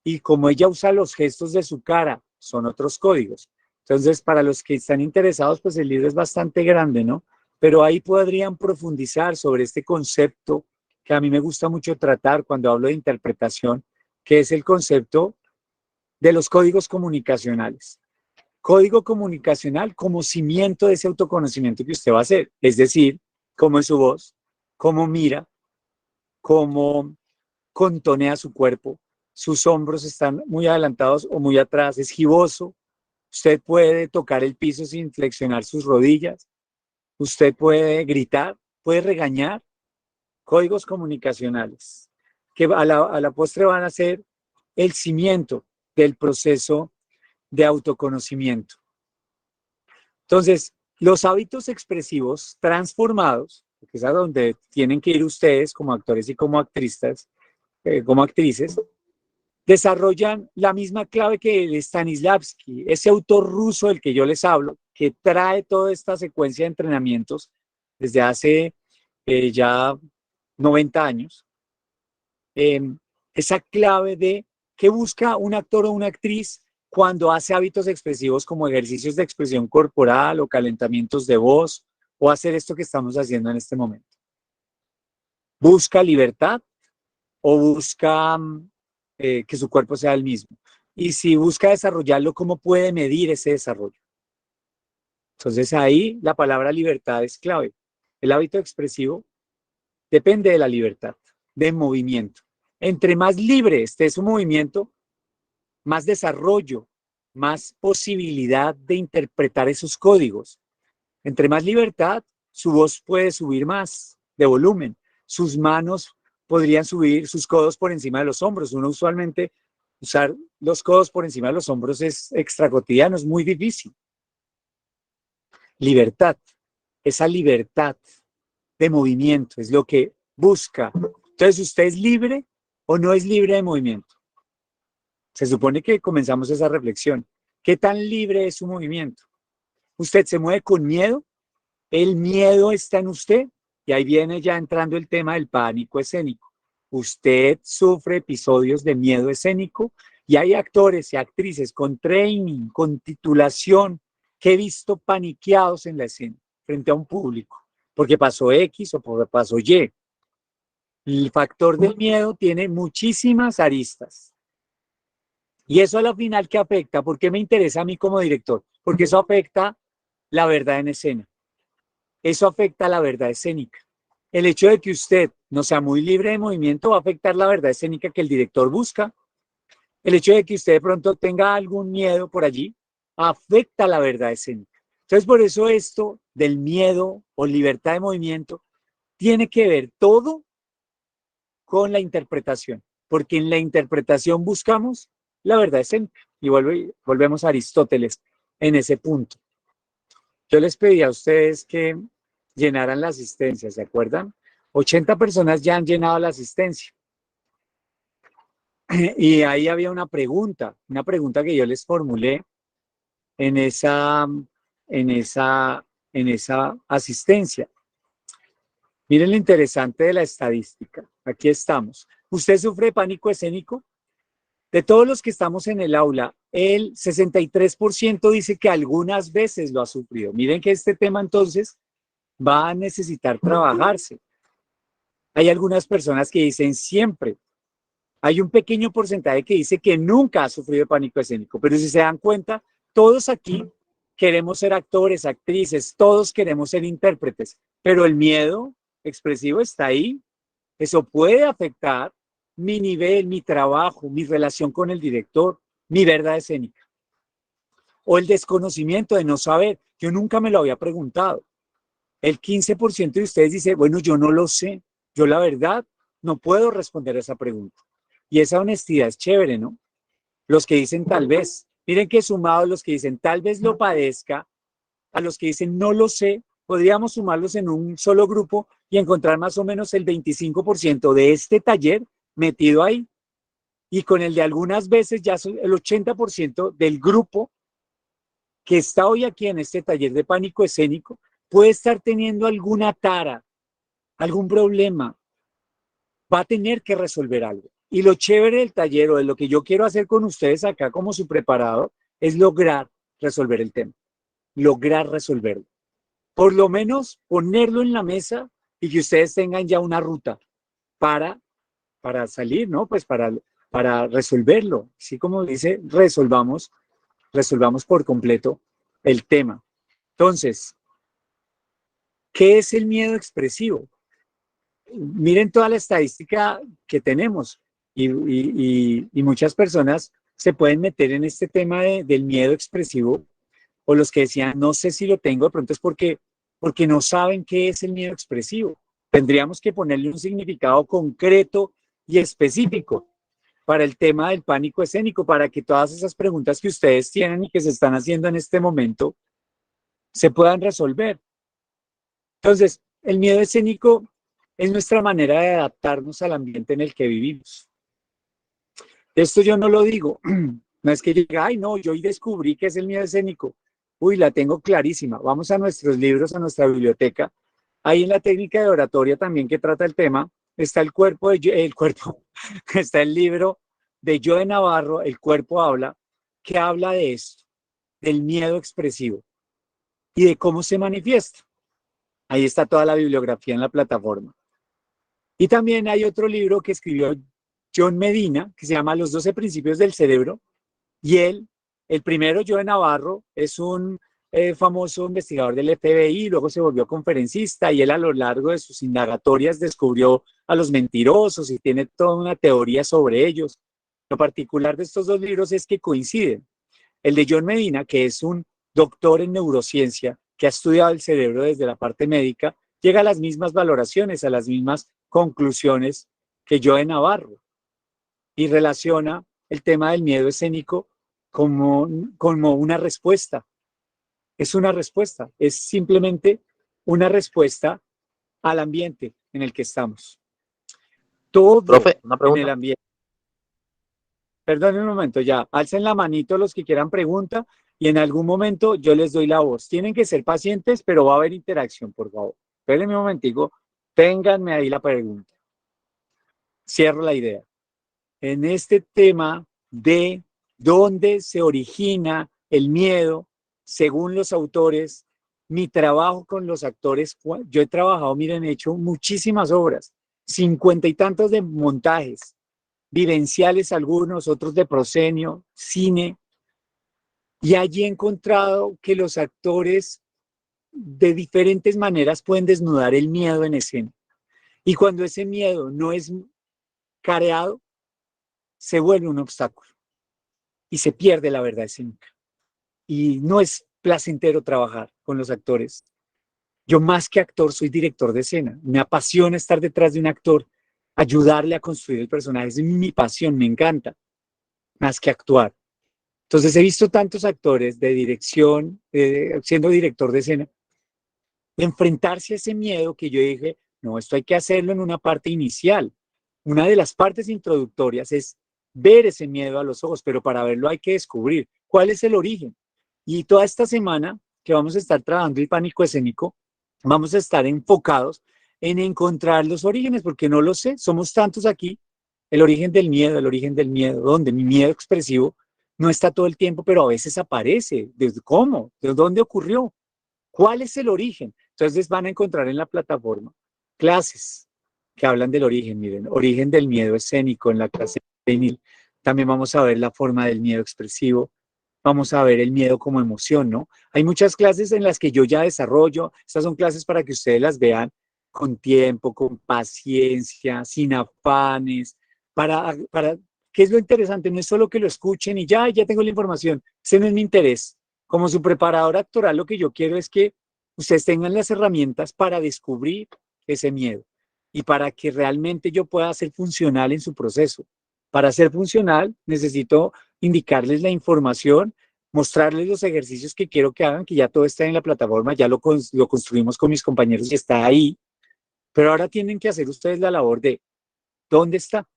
Y como ella usa los gestos de su cara, son otros códigos. Entonces, para los que están interesados, pues el libro es bastante grande, ¿no? Pero ahí podrían profundizar sobre este concepto que a mí me gusta mucho tratar cuando hablo de interpretación, que es el concepto de los códigos comunicacionales. Código comunicacional como cimiento de ese autoconocimiento que usted va a hacer. Es decir, cómo es su voz, cómo mira, cómo contonea su cuerpo, sus hombros están muy adelantados o muy atrás, es giboso. Usted puede tocar el piso sin flexionar sus rodillas. Usted puede gritar, puede regañar. Códigos comunicacionales que a la postre van a ser el cimiento del proceso de autoconocimiento. Entonces, los hábitos expresivos transformados, que es a donde tienen que ir ustedes como actores y como actrices, desarrollan la misma clave que el Stanislavski, ese autor ruso del que yo les hablo, que trae toda esta secuencia de entrenamientos desde hace ya 90 años. Esa clave de qué busca un actor o una actriz cuando hace hábitos expresivos como ejercicios de expresión corporal o calentamientos de voz o hacer esto que estamos haciendo en este momento. Busca libertad o busca que su cuerpo sea el mismo. Y si busca desarrollarlo, ¿cómo puede medir ese desarrollo? Entonces ahí la palabra libertad es clave. El hábito expresivo depende de la libertad, de movimiento. Entre más libre esté su movimiento, más desarrollo, más posibilidad de interpretar esos códigos. Entre más libertad, su voz puede subir más de volumen. Sus manos podrían subir sus codos por encima de los hombros. Uno usualmente usar los codos por encima de los hombros es extra cotidiano, es muy difícil. libertad. Esa libertad de movimiento es lo que busca. Entonces, ¿usted es libre o no es libre de movimiento? Se supone que comenzamos esa reflexión. ¿Qué tan libre es su movimiento? ¿Usted se mueve con miedo? ¿El miedo está en usted? Y ahí viene ya entrando el tema del pánico escénico. Usted sufre episodios de miedo escénico y hay actores y actrices con training, con titulación, que he visto paniqueados en la escena frente a un público, porque pasó X o porque pasó Y. El factor del miedo tiene muchísimas aristas. Y eso a la final, ¿qué afecta? ¿Por qué me interesa a mí como director? Porque eso afecta la verdad en escena. Eso afecta la verdad escénica. El hecho de que usted no sea muy libre de movimiento va a afectar la verdad escénica que el director busca. El hecho de que usted de pronto tenga algún miedo por allí afecta la verdad escénica. Entonces, por eso esto del miedo o libertad de movimiento tiene que ver todo con la interpretación, porque en la interpretación buscamos la verdad escénica. Y volvemos a Aristóteles en ese punto. Yo les pedí a ustedes que llenaran la asistencia, ¿se acuerdan? 80 personas ya han llenado la asistencia. Y ahí había una pregunta que yo les formulé en esa, en esa, en esa asistencia. Miren lo interesante de la estadística. Aquí estamos. ¿Usted sufre de pánico escénico? De todos los que estamos en el aula, el 63% dice que algunas veces lo ha sufrido. Miren que este tema entonces va a necesitar trabajarse. Hay algunas personas que dicen siempre. Hay un pequeño porcentaje que dice que nunca ha sufrido de pánico escénico, pero si se dan cuenta, todos aquí queremos ser actores, actrices, todos queremos ser intérpretes, pero el miedo expresivo está ahí. Eso puede afectar mi nivel, mi trabajo, mi relación con el director, mi verdad escénica. O el desconocimiento de no saber. Yo nunca me lo había preguntado. El 15% de ustedes dice, bueno, yo no lo sé. Yo la verdad no puedo responder a esa pregunta. Y esa honestidad es chévere, ¿no? Los que dicen tal vez. Miren que sumados los que dicen tal vez lo padezca, a los que dicen no lo sé, podríamos sumarlos en un solo grupo y encontrar más o menos el 25% de este taller metido ahí. Y con el de algunas veces ya son el 80% del grupo que está hoy aquí en este taller de pánico escénico puede estar teniendo alguna tara, algún problema, va a tener que resolver algo. Y lo chévere del taller o de lo que yo quiero hacer con ustedes acá como su preparado es lograr resolver el tema, lograr resolverlo. Por lo menos ponerlo en la mesa y que ustedes tengan ya una ruta para, salir, ¿no? Pues para resolverlo. Así como dice, resolvamos por completo el tema. Entonces, ¿qué es el miedo expresivo? Miren toda la estadística que tenemos y muchas personas se pueden meter en este tema del miedo expresivo o los que decían, no sé si lo tengo, de pronto es porque no saben qué es el miedo expresivo. Tendríamos que ponerle un significado concreto y específico para el tema del pánico escénico, para que todas esas preguntas que ustedes tienen y que se están haciendo en este momento se puedan resolver. Entonces, el miedo escénico es nuestra manera de adaptarnos al ambiente en el que vivimos. Esto yo no lo digo, no es que diga, ay no, yo hoy descubrí que es el miedo escénico. Uy, la tengo clarísima. Vamos a nuestros libros, a nuestra biblioteca. Ahí en la técnica de oratoria también que trata el tema, está está el libro de Joe Navarro, El cuerpo habla, que habla de esto, del miedo expresivo y de cómo se manifiesta. Ahí está toda la bibliografía en la plataforma. Y también hay otro libro que escribió John Medina, que se llama Los 12 principios del cerebro, y el primero, Joe Navarro, es un famoso investigador del FBI, luego se volvió conferencista y él a lo largo de sus indagatorias descubrió a los mentirosos y tiene toda una teoría sobre ellos. Lo particular de estos dos libros es que coinciden. El de John Medina, que es un doctor en neurociencia, que ha estudiado el cerebro desde la parte médica, llega a las mismas valoraciones, a las mismas conclusiones que Joe Navarro y relaciona el tema del miedo escénico como una respuesta es una respuesta, es simplemente una respuesta al ambiente en el que estamos. Todo Profe, una en el pregunta. ambiente. Perdón un momento, ya, alcen la manito los que quieran pregunta y en algún momento yo les doy la voz. Tienen que ser pacientes, pero va a haber interacción, por favor. Espérenme un momentico, ténganme ahí la pregunta. Cierro la idea. En este tema de dónde se origina el miedo, según los autores, mi trabajo con los actores, yo he trabajado, miren, he hecho muchísimas obras, 50 y tantos de montajes, vivenciales algunos, otros de proscenio, cine, y allí he encontrado que los actores de diferentes maneras pueden desnudar el miedo en escena. Y cuando ese miedo no es careado, se vuelve un obstáculo y se pierde la verdad escénica. Y no es placentero trabajar con los actores. Yo más que actor soy director de escena. Me apasiona estar detrás de un actor, ayudarle a construir el personaje. Es mi pasión, me encanta, más que actuar. Entonces he visto tantos actores de dirección, siendo director de escena, enfrentarse a ese miedo que yo dije, no, esto hay que hacerlo en una parte inicial. Una de las partes introductorias es ver ese miedo a los ojos, pero para verlo hay que descubrir cuál es el origen. Y toda esta semana que vamos a estar trabajando el pánico escénico, vamos a estar enfocados en encontrar los orígenes, porque no lo sé, somos tantos aquí, el origen del miedo, donde mi miedo expresivo no está todo el tiempo, pero a veces aparece. ¿Desde cómo? ¿De dónde ocurrió? ¿Cuál es el origen? Entonces van a encontrar en la plataforma clases que hablan del origen, miren, origen del miedo escénico en la clase juvenil. También vamos a ver la forma del miedo expresivo, vamos a ver el miedo como emoción, ¿no? Hay muchas clases en las que yo ya desarrollo, estas son clases para que ustedes las vean con tiempo, con paciencia, sin afanes, ¿qué es lo interesante? No es solo que lo escuchen y ya tengo la información, ese no es mi interés. Como su preparador actoral, lo que yo quiero es que ustedes tengan las herramientas para descubrir ese miedo y para que realmente yo pueda ser funcional en su proceso. Para ser funcional necesito indicarles la información, mostrarles los ejercicios que quiero que hagan, que ya todo está en la plataforma, ya lo construimos con mis compañeros y está ahí, pero ahora tienen que hacer ustedes la labor de ¿dónde está?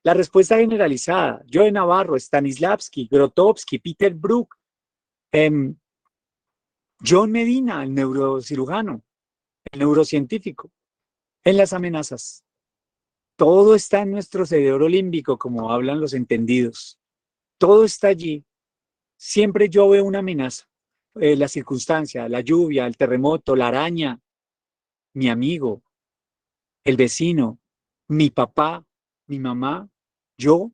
La respuesta generalizada, Joe Navarro, Stanislavski, Grotowski, Peter Brook, John Medina, el neurocirujano, el neurocientífico, en las amenazas. Todo está en nuestro cerebro límbico, como hablan los entendidos. Todo está allí. Siempre yo veo una amenaza. La circunstancia, la lluvia, el terremoto, la araña, mi amigo, el vecino, mi papá, mi mamá, yo.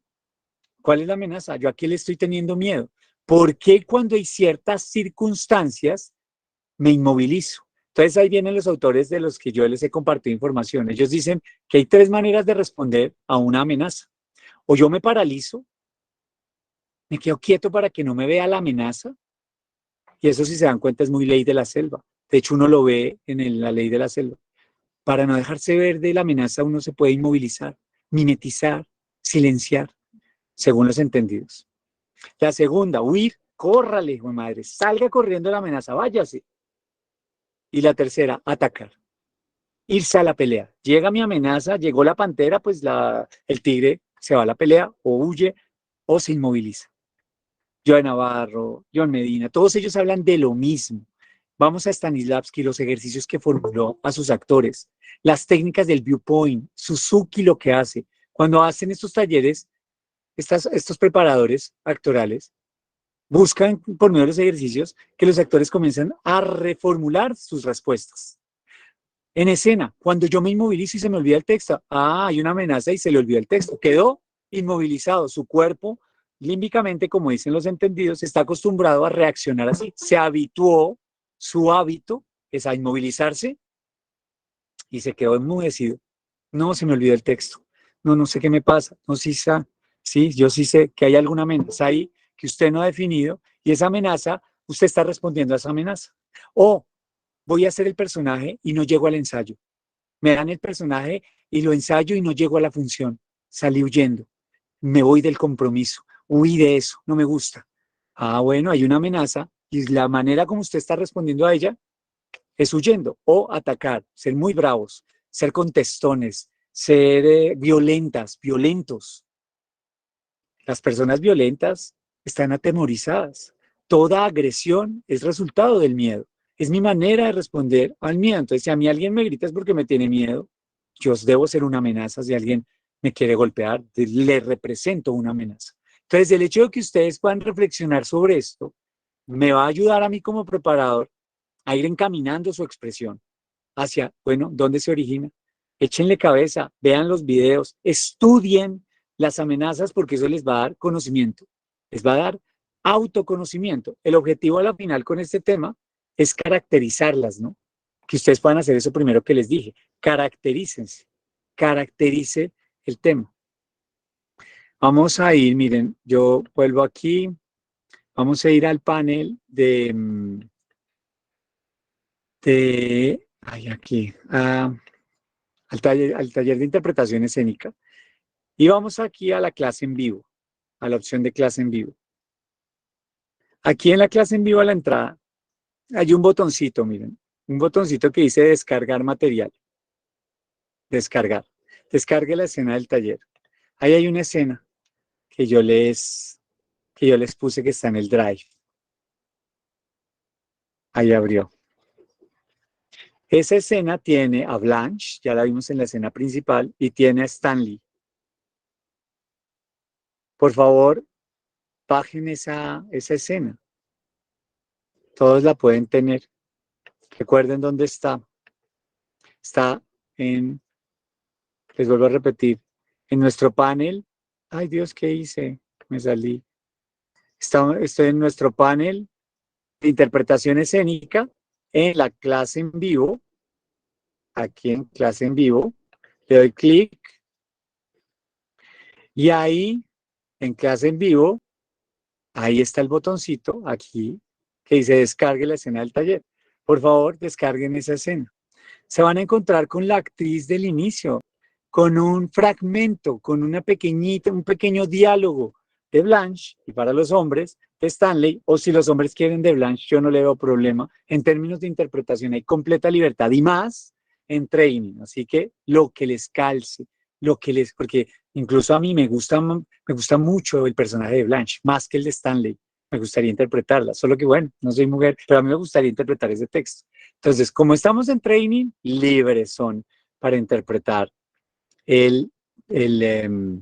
¿Cuál es la amenaza? Yo a qué le estoy teniendo miedo. ¿Por qué cuando hay ciertas circunstancias me inmovilizo? Entonces ahí vienen los autores de los que yo les he compartido información. Ellos dicen que hay 3 maneras de responder a una amenaza. O yo me paralizo, me quedo quieto para que no me vea la amenaza, y eso, si se dan cuenta, es muy ley de la selva. De hecho, uno lo ve en la ley de la selva. Para no dejarse ver de la amenaza, uno se puede inmovilizar, mimetizar, silenciar, según los entendidos. La segunda, huir, córrale, hijo de madre, salga corriendo de la amenaza, váyase. Y la tercera, atacar, irse a la pelea. Llega mi amenaza, llegó la pantera, pues el tigre se va a la pelea, o huye, o se inmoviliza. Joe Navarro, John Medina, todos ellos hablan de lo mismo. Vamos a Stanislavski, los ejercicios que formuló a sus actores, las técnicas del viewpoint, Suzuki lo que hace. Cuando hacen estos talleres, estos preparadores actorales buscan por medio de los ejercicios que los actores comiencen a reformular sus respuestas. En escena, cuando yo me inmovilizo y se me olvida el texto, hay una amenaza y se le olvidó el texto, quedó inmovilizado, su cuerpo límbicamente, como dicen los entendidos, está acostumbrado a reaccionar así, se habituó, su hábito es a inmovilizarse y se quedó enmudecido. No, se me olvidó el texto, no sé qué me pasa, no, sí, yo sí sé que hay alguna amenaza ahí que usted no ha definido y esa amenaza, usted está respondiendo a esa amenaza. O voy a hacer el personaje y no llego al ensayo. Me dan el personaje y lo ensayo y no llego a la función. Salí huyendo. Me voy del compromiso. Huí de eso. No me gusta. Bueno, hay una amenaza Y la manera como usted está respondiendo a ella es huyendo o atacar, ser muy bravos, ser contestones, ser violentos. Las personas violentas están atemorizadas. Toda agresión es resultado del miedo. Es mi manera de responder al miedo. Entonces, si a mí alguien me grita es porque me tiene miedo. Yo debo ser una amenaza. Si alguien me quiere golpear, le represento una amenaza. Entonces, el hecho de que ustedes puedan reflexionar sobre esto me va a ayudar a mí como preparador a ir encaminando su expresión hacia, bueno, ¿dónde se origina? Échenle cabeza, vean los videos, estudien las amenazas porque eso les va a dar conocimiento, les va a dar autoconocimiento. El objetivo a la final con este tema es caracterizarlas, ¿no? Que ustedes puedan hacer eso primero que les dije, caracterícense, caracterice el tema. Vamos a ir, miren, yo vuelvo aquí, vamos a ir al panel ay, aquí, al taller de interpretación escénica. Y vamos aquí a la clase en vivo, a la opción de clase en vivo. Aquí en la clase en vivo a la entrada hay un botoncito, miren, un botoncito que dice descargar material. Descargar. Descargue la escena del taller. Ahí hay una escena que yo les puse que está en el Drive. Ahí abrió. Esa escena tiene a Blanche, ya la vimos en la escena principal, y tiene a Stanley. Por favor, bajen esa escena. Todos la pueden tener. Recuerden dónde está. Está les vuelvo a repetir, en nuestro panel. Ay Dios, ¿qué hice? Me salí. Estoy en nuestro panel de interpretación escénica, en la clase en vivo. Aquí en clase en vivo. Le doy clic. Y ahí, en clase en vivo, ahí está el botoncito, aquí, que dice descargue la escena del taller. Por favor, descarguen esa escena. Se van a encontrar con la actriz del inicio, con un fragmento, con una pequeñita, un pequeño diálogo de Blanche, y para los hombres, de Stanley, o si los hombres quieren de Blanche, yo no le veo problema. En términos de interpretación hay completa libertad y más en training, así que lo que les calce, porque incluso a mí me gusta mucho el personaje de Blanche, más que el de Stanley. Me gustaría interpretarla, solo que bueno, no soy mujer, pero a mí me gustaría interpretar ese texto. Entonces, como estamos en training, libres son para interpretar el, el,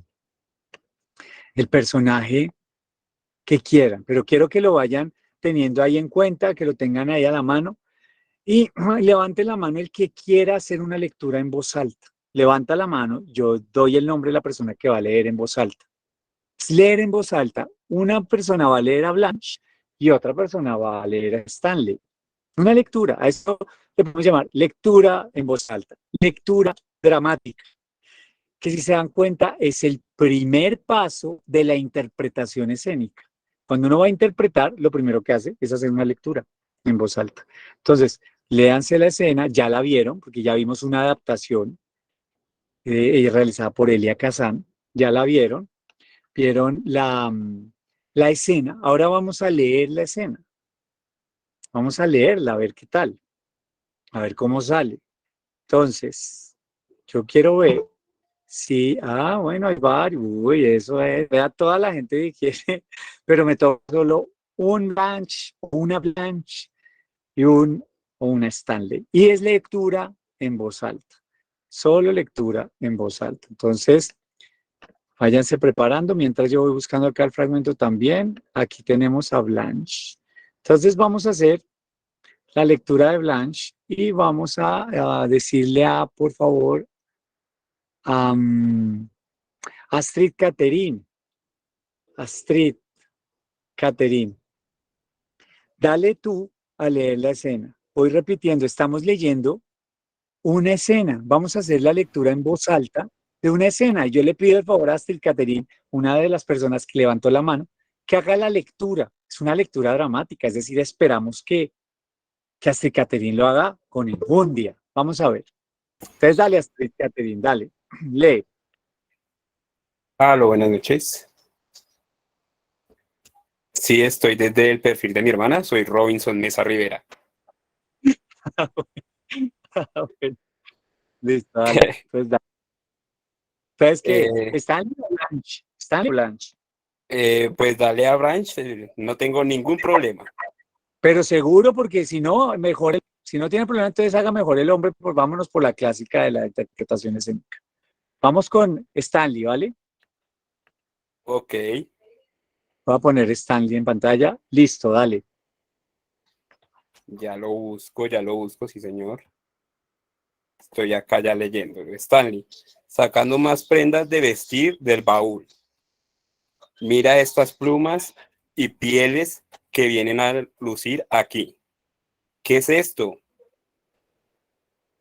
el personaje que quieran, pero quiero que lo vayan teniendo ahí en cuenta, que lo tengan ahí a la mano y levante la mano el que quiera hacer una lectura en voz alta. Levanta la mano, yo doy el nombre de la persona que va a leer en voz alta. Leer en voz alta, una persona va a leer a Blanche y otra persona va a leer a Stanley. Una lectura, a esto le podemos llamar lectura en voz alta, lectura dramática, que si se dan cuenta es el primer paso de la interpretación escénica. Cuando uno va a interpretar, lo primero que hace es hacer una lectura en voz alta. Entonces, léanse la escena, ya la vieron, porque ya vimos una adaptación realizada por Elia Kazan, ya la vieron la escena. Ahora vamos a leer la escena. Vamos a leerla, a ver qué tal, a ver cómo sale. Entonces, yo quiero ver si, bueno, hay varios, uy, eso es, vea toda la gente que quiere, pero me toca solo un Blanche, una Blanche y o una Stanley. Y es lectura en voz alta, solo lectura en voz alta. Entonces, váyanse preparando mientras yo voy buscando acá el fragmento también. Aquí tenemos a Blanche. Entonces, vamos a hacer la lectura de Blanche y vamos a decirle por favor, Astrid Catherine, dale tú a leer la escena. Voy repitiendo, estamos leyendo una escena. Vamos a hacer la lectura en voz alta de una escena. Y yo le pido el favor a Astrid Catherine, una de las personas que levantó la mano, que haga la lectura. Es una lectura dramática, es decir, esperamos que Astrid Catherine lo haga con enjundia. Vamos a ver. Entonces, dale, Astrid Catherine, dale, lee. Hola, buenas noches. Sí, estoy desde el perfil de mi hermana, soy Robinson Mesa Rivera. Bueno, listo, dale. Pues dale. ¿Sabes qué? Eh, Stanley o Blanche. Stanley o Blanche. pues dale a Branch, no tengo ningún problema. Pero seguro, porque si no, mejor, si no tiene problema, entonces haga mejor el hombre, pues vámonos por la clásica de la interpretación escénica. Vamos con Stanley, ¿vale? Ok, Voy a poner Stanley en pantalla. Listo, dale. ya lo busco, sí señor. Estoy acá ya leyendo. Stanley, sacando más prendas de vestir del baúl. Mira estas plumas y pieles que vienen a lucir aquí. ¿Qué es esto?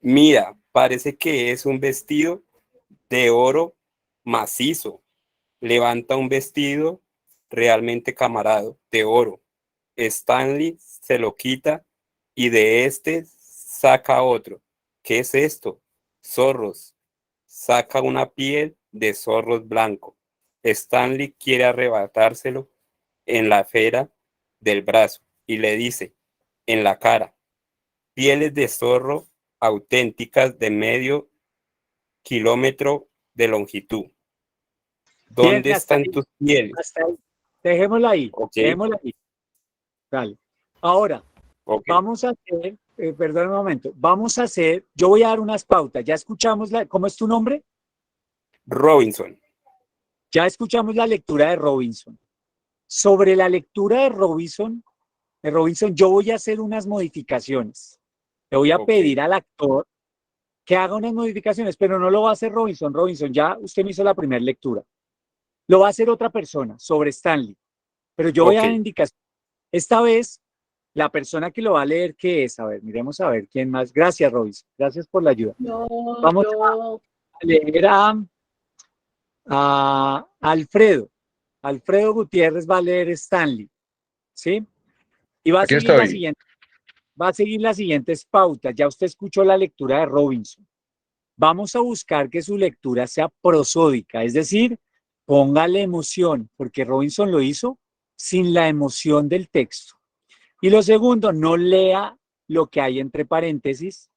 Mira, parece que es un vestido de oro macizo. Levanta un vestido realmente camarado de oro. Stanley se lo quita y de este saca otro. ¿Qué es esto? Zorros. Saca una piel de zorros blanco. Stanley quiere arrebatárselo en la fera del brazo y le dice en la cara, pieles de zorro auténticas de medio kilómetro de longitud. Bien, ¿Dónde hasta están ahí, tus pieles? hasta ahí. Dejémosla ahí, Ok, dejémosla ahí. Dale. Ahora, ok. vamos a hacer, perdón un momento, vamos a hacer, yo voy a dar unas pautas. Ya escuchamos ¿cómo es tu nombre? Robinson. Ya escuchamos la lectura de Robinson. Sobre la lectura de Robinson, yo voy a hacer unas modificaciones. Le voy a Ok, pedir al actor que haga unas modificaciones, pero no lo va a hacer Robinson. Robinson, ya usted me hizo la primera lectura. Lo va a hacer otra persona sobre Stanley, pero yo voy a ok. dar indicaciones. Esta vez, la persona que lo va a leer, ¿qué es? A ver, miremos a ver quién más. Gracias, Robinson. Gracias por la ayuda. Vamos a leer a Alfredo. Alfredo Gutiérrez va a leer Stanley, ¿sí? Y Aquí estoy. va a seguir las siguientes pautas. Ya usted escuchó la lectura de Robinson. Vamos a buscar que su lectura sea prosódica, es decir, póngale emoción, porque Robinson lo hizo sin la emoción del texto. Y lo segundo, no lea lo que hay entre paréntesis,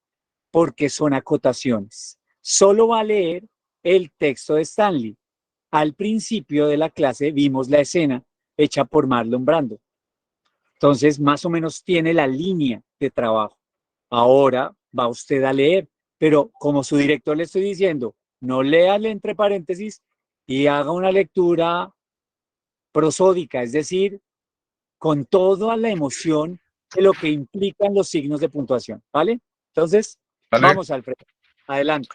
porque son acotaciones. Solo va a leer el texto de Stanley. Al principio de la clase vimos la escena hecha por Marlon Brando. Entonces, más o menos tiene la línea de trabajo. Ahora va usted a leer, pero como su director le estoy diciendo, no lea entre paréntesis y haga una lectura prosódica, es decir, con toda la emoción de lo que implican los signos de puntuación, ¿vale? Entonces, ¿Vale? vamos, Alfredo, adelante.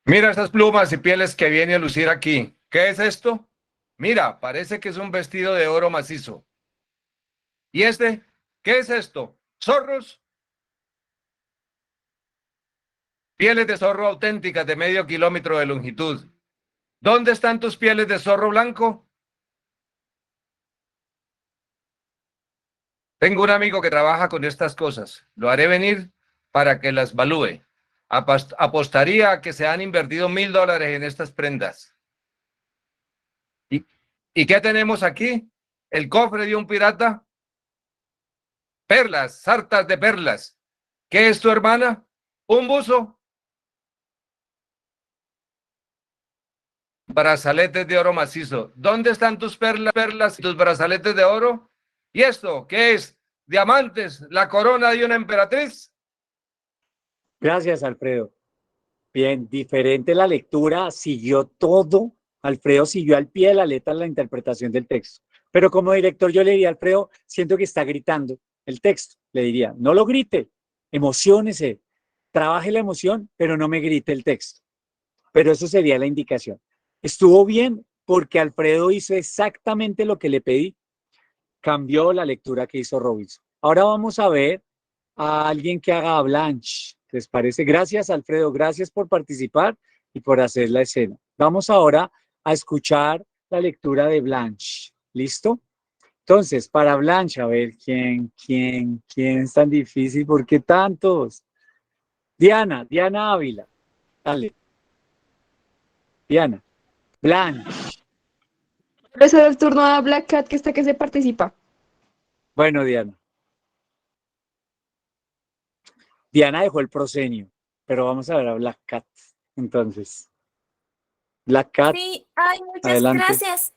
Mira estas plumas y pieles que viene a lucir aquí. ¿Qué es esto? Mira, parece que es un vestido de oro macizo. ¿Y este? ¿Qué es esto? ¿Zorros? Pieles de zorro auténticas de medio kilómetro de longitud. ¿Dónde están tus pieles de zorro blanco? Tengo un amigo que trabaja con estas cosas. Lo haré venir para que las valúe. Apostaría a que se han invertido $1,000 en estas prendas. ¿Y, ¿Y qué tenemos aquí? ¿El cofre de un pirata? Perlas, sartas de perlas. ¿Qué es tu hermana? ¿Un buzo? Brazaletes de oro macizo. ¿Dónde están tus perlas y tus brazaletes de oro? ¿Y esto qué es? ¿Diamantes? ¿La corona de una emperatriz? Gracias, Alfredo. Bien, diferente la lectura, siguió todo. Alfredo siguió al pie de la letra la interpretación del texto. Pero como director yo le diría, Alfredo, siento que está gritando el texto. Le diría, no lo grite, emociónese, trabaje la emoción, pero no me grite el texto. Pero eso sería la indicación. Estuvo bien porque Alfredo hizo exactamente lo que le pedí, cambió la lectura que hizo Robinson. Ahora vamos a ver a alguien que haga a Blanche. ¿Les parece? Gracias, Alfredo. Gracias por participar y por hacer la escena. Vamos ahora a escuchar la lectura de Blanche. ¿Listo? Entonces, para Blanche, a ver, ¿quién es tan difícil? ¿Por qué tantos? Diana Ávila. Dale, Diana. Blanche. Le cedo el turno a Black Cat, que está que se participa. Bueno, Diana. Diana dejó el proscenio, pero vamos a ver a Black Cat. Entonces, Black Cat, Sí, ay, muchas adelante. gracias.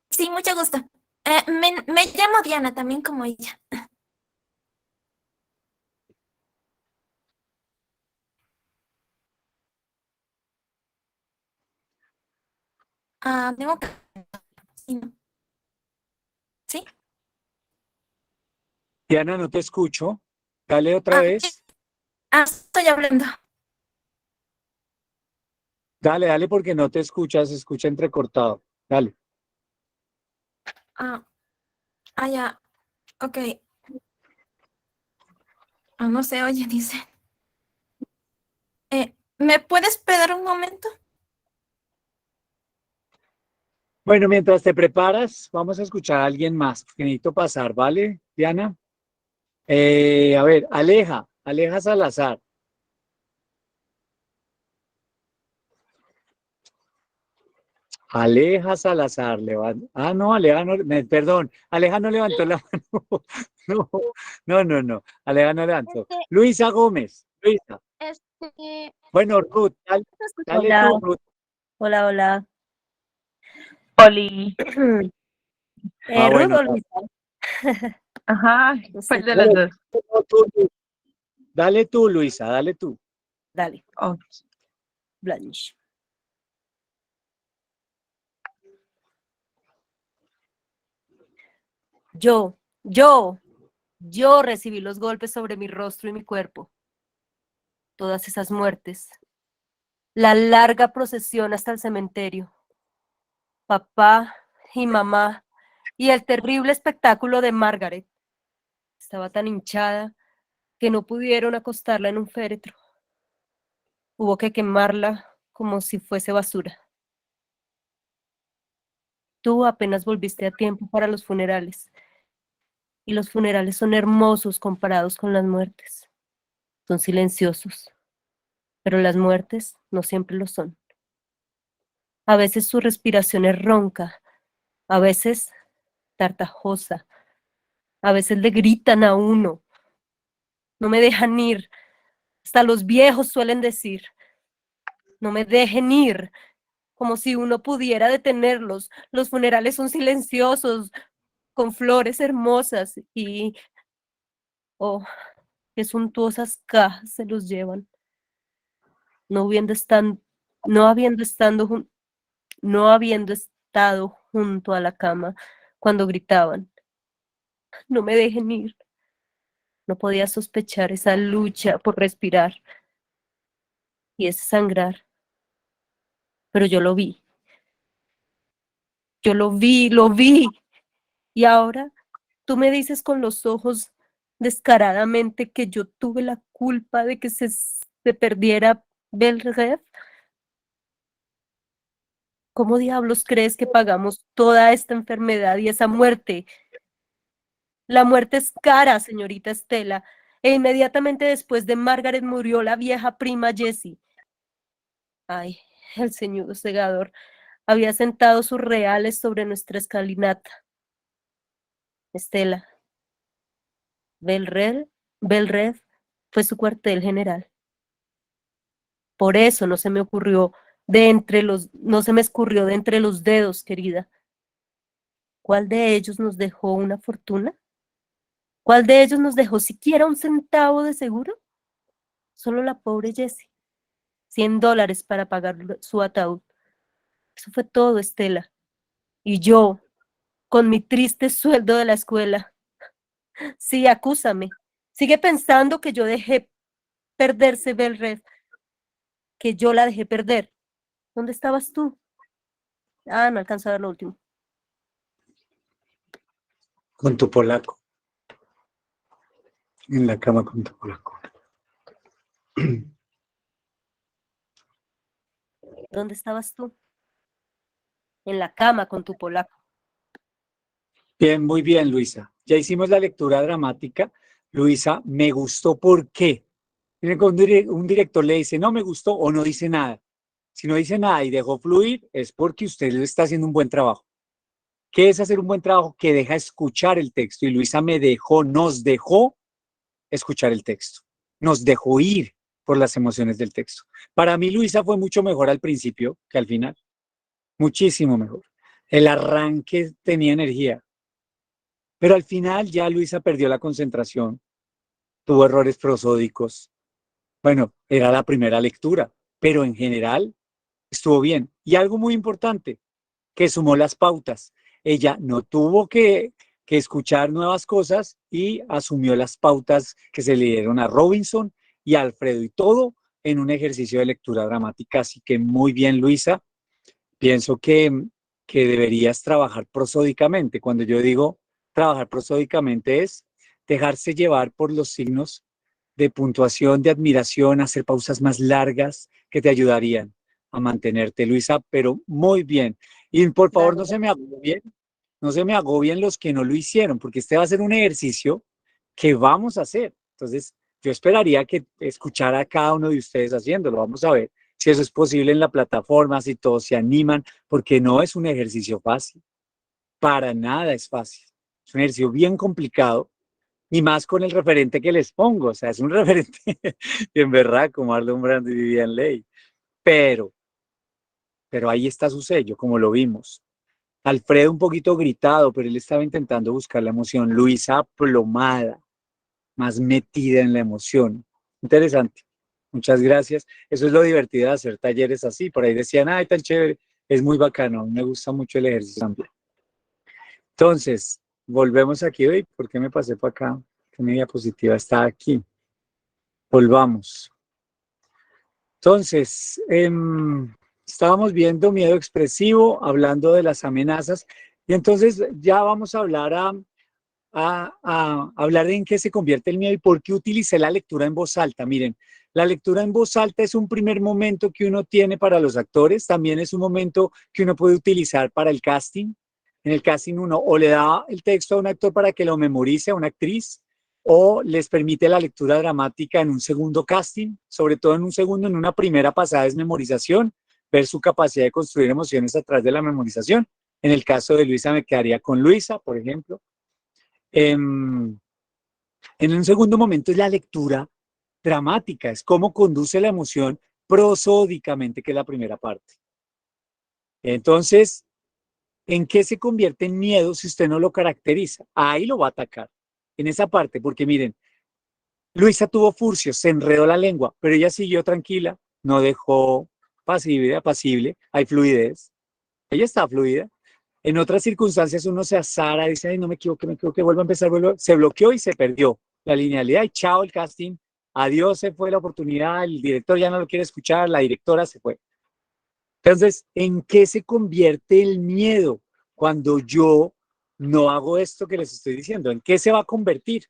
Sí, mucho gusto. Me llamo Diana, también como ella. Tengo que... sí, ¿no? ¿Sí? Diana, no te escucho. Dale otra vez. Estoy hablando. Dale, dale, porque no te escuchas, se escucha entrecortado. Dale. Ya. Ok. No se oye, dice. ¿Me puedes esperar un momento? Bueno, mientras te preparas, vamos a escuchar a alguien más, porque necesito pasar, ¿vale, Diana? A ver, Aleja Salazar. Aleja Salazar, levanta. No, Aleja no, perdón, Aleja no levantó la mano. No. Aleja no levantó. Luisa Gómez, Luisa. Bueno, Ruth, dale Hola, tú, Ruth. hola. Oli. Ruth Bueno, o Luisa. Ajá, No ¿cuál sé, de las dos? Dale tú, Luisa, dale tú. dale, Ok. Blanche. Yo recibí los golpes sobre mi rostro y mi cuerpo. Todas esas muertes. La larga procesión hasta el cementerio. Papá y mamá. Y el terrible espectáculo de Margaret. Estaba tan hinchada que no pudieron acostarla en un féretro. Hubo que quemarla como si fuese basura. Tú apenas volviste a tiempo para los funerales. Y los funerales son hermosos comparados con las muertes. Son silenciosos, pero las muertes no siempre lo son. A veces su respiración es ronca, a veces tartajosa, a veces le gritan a uno. No me dejan ir. Hasta los viejos suelen decir, no me dejen ir, como si uno pudiera detenerlos. Los funerales son silenciosos, con flores hermosas y, oh, qué suntuosas cajas se los llevan. No habiendo, no habiendo, no habiendo estado junto a la cama cuando gritaban, no me dejen ir. No podía sospechar esa lucha por respirar y ese sangrar, pero yo lo vi. Yo lo vi. Y ahora tú me dices con los ojos descaradamente que yo tuve la culpa de que se perdiera Belrev. ¿Cómo diablos crees que pagamos toda esta enfermedad y esa muerte? La muerte es cara, señorita Estela, e inmediatamente después de Margaret murió la vieja prima Jessie. Ay, el ceñudo segador había sentado sus reales sobre nuestra escalinata. Estela, Belred fue su cuartel general. Por eso no se me escurrió de entre los dedos, querida. ¿Cuál de ellos nos dejó una fortuna? ¿Cuál de ellos nos dejó siquiera un centavo de seguro? Solo la pobre Jessie. $100 para pagar su ataúd. Eso fue todo, Estela. Y yo, con mi triste sueldo de la escuela. Sí, acúsame. Sigue pensando que yo dejé perderse Belred, que yo la dejé perder. ¿Dónde estabas tú? No alcanzo a ver lo último. Con tu polaco. En la cama con tu polaco. ¿Dónde estabas tú? En la cama con tu polaco. Bien, muy bien, Luisa. Ya hicimos la lectura dramática. Luisa, me gustó. ¿Por qué? Miren, cuando un director le dice no me gustó o no dice nada. Si no dice nada y dejó fluir, es porque usted le está haciendo un buen trabajo. ¿Qué es hacer un buen trabajo? Que deja escuchar el texto. Y Luisa nos dejó escuchar el texto. Nos dejó ir por las emociones del texto. Para mí, Luisa fue mucho mejor al principio que al final. Muchísimo mejor. El arranque tenía energía. Pero al final ya Luisa perdió la concentración. Tuvo errores prosódicos. Bueno, era la primera lectura, pero en general estuvo bien. Y algo muy importante, que sumó las pautas. Ella no tuvo que escuchar nuevas cosas y asumió las pautas que se le dieron a Robinson y a Alfredo y todo en un ejercicio de lectura dramática. Así que muy bien, Luisa. Pienso que deberías trabajar prosódicamente. Cuando yo digo trabajar prosódicamente es dejarse llevar por los signos de puntuación, de admiración, hacer pausas más largas que te ayudarían a mantenerte, Luisa, pero muy bien. Y por favor, no se me agobien los que no lo hicieron, porque este va a ser un ejercicio que vamos a hacer. Entonces, yo esperaría que escuchara a cada uno de ustedes haciéndolo. Vamos a ver si eso es posible en la plataforma, si todos se animan, porque no es un ejercicio fácil. Para nada es fácil. Es un ejercicio bien complicado y más con el referente que les pongo. O sea, es un referente en verdad como Marlon Brando y Vivian Leigh. Pero ahí está su sello, como lo vimos. Alfredo un poquito gritado, pero él estaba intentando buscar la emoción. Luisa aplomada, más metida en la emoción. Interesante. Muchas gracias. Eso es lo divertido de hacer talleres así. Por ahí decían, ay, tan chévere. Es muy bacano. A mí me gusta mucho el ejercicio también. Entonces, volvemos aquí. Hoy, ¿por qué me pasé para acá? Que mi diapositiva está aquí. Volvamos. Entonces, estábamos viendo miedo expresivo, hablando de las amenazas. Y entonces ya vamos a hablar a hablar de en qué se convierte el miedo y por qué utilicé la lectura en voz alta. Miren, la lectura en voz alta es un primer momento que uno tiene para los actores, también es un momento que uno puede utilizar para el casting. En el casting uno o le da el texto a un actor para que lo memorice, a una actriz, o les permite la lectura dramática en un segundo casting, sobre todo en un segundo, en una primera pasada es memorización, ver su capacidad de construir emociones a través de la memorización. En el caso de Luisa me quedaría con Luisa, por ejemplo. En un segundo momento es la lectura dramática, es cómo conduce la emoción prosódicamente, que es la primera parte. Entonces, ¿en qué se convierte en miedo si usted no lo caracteriza? Ahí lo va a atacar, en esa parte, porque miren, Luisa tuvo furcios, se enredó la lengua, pero ella siguió tranquila, no dejó pasible, hay fluidez, ella está fluida. En otras circunstancias uno se azara, dice, ay, no me equivoqué, vuelvo a empezar, se bloqueó y se perdió la linealidad y chao el casting, adiós, se fue la oportunidad, el director ya no lo quiere escuchar, la directora se fue. Entonces, ¿en qué se convierte el miedo cuando yo no hago esto que les estoy diciendo? ¿En qué se va a convertir?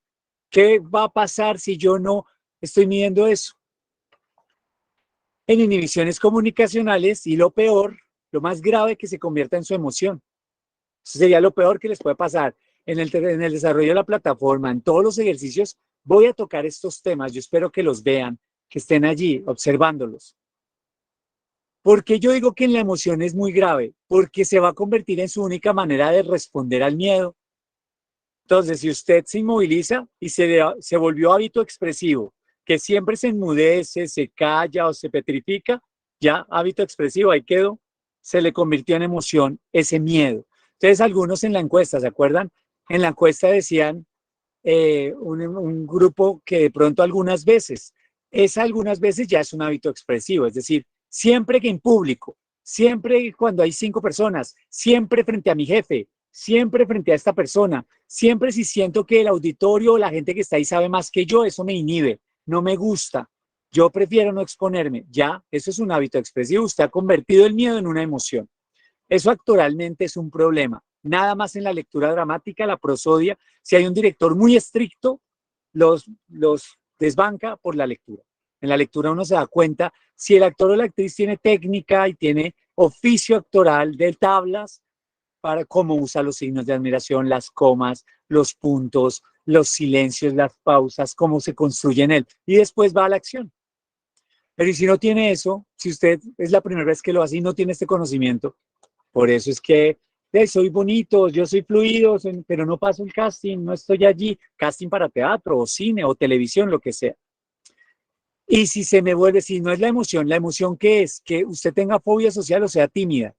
¿Qué va a pasar si yo no estoy midiendo eso? En inhibiciones comunicacionales y lo peor, lo más grave, que se convierta en su emoción. Eso sería lo peor que les puede pasar. En el desarrollo de la plataforma, en todos los ejercicios, voy a tocar estos temas. Yo espero que los vean, que estén allí observándolos. ¿Por qué yo digo que en la emoción es muy grave? Porque se va a convertir en su única manera de responder al miedo. Entonces, si usted se inmoviliza y se volvió hábito expresivo, que siempre se enmudece, se calla o se petrifica, ya hábito expresivo, ahí quedó, se le convirtió en emoción ese miedo. Entonces, algunos en la encuesta, ¿se acuerdan? En la encuesta decían un grupo que de pronto algunas veces ya es un hábito expresivo, es decir, siempre que en público, siempre cuando hay 5 personas, siempre frente a mi jefe, siempre frente a esta persona, siempre si siento que el auditorio o la gente que está ahí sabe más que yo, eso me inhibe, no me gusta, yo prefiero no exponerme. Ya, eso es un hábito expresivo, usted ha convertido el miedo en una emoción. Eso actoralmente es un problema. Nada más en la lectura dramática, la prosodia, si hay un director muy estricto, los desbanca por la lectura. En la lectura uno se da cuenta si el actor o la actriz tiene técnica y tiene oficio actoral de tablas para cómo usa los signos de admiración, las comas, los puntos, los silencios, las pausas, cómo se construye en él. Y después va a la acción. Pero y si no tiene eso, si usted es la primera vez que lo hace y no tiene este conocimiento, por eso es que soy bonito, yo soy fluido, pero no paso el casting, no estoy allí, casting para teatro o cine o televisión, lo que sea. Y si se me vuelve, si no es la emoción ¿qué es? Que usted tenga fobia social o sea tímido.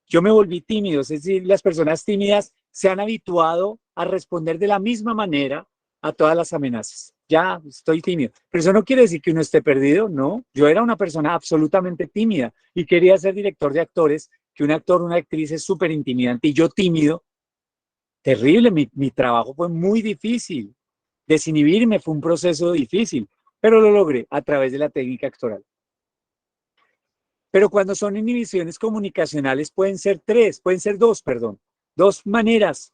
Yo me volví tímido, es decir, las personas tímidas se han habituado a responder de la misma manera a todas las amenazas. Ya estoy tímido. Pero eso no quiere decir que uno esté perdido, no. Yo era una persona absolutamente tímida y quería ser director de actores, que un actor, una actriz es súper intimidante y yo tímido, terrible, mi trabajo fue muy difícil. Desinhibirme fue un proceso difícil, pero lo logré a través de la técnica actoral. Pero cuando son inhibiciones comunicacionales pueden ser dos, perdón. Dos maneras,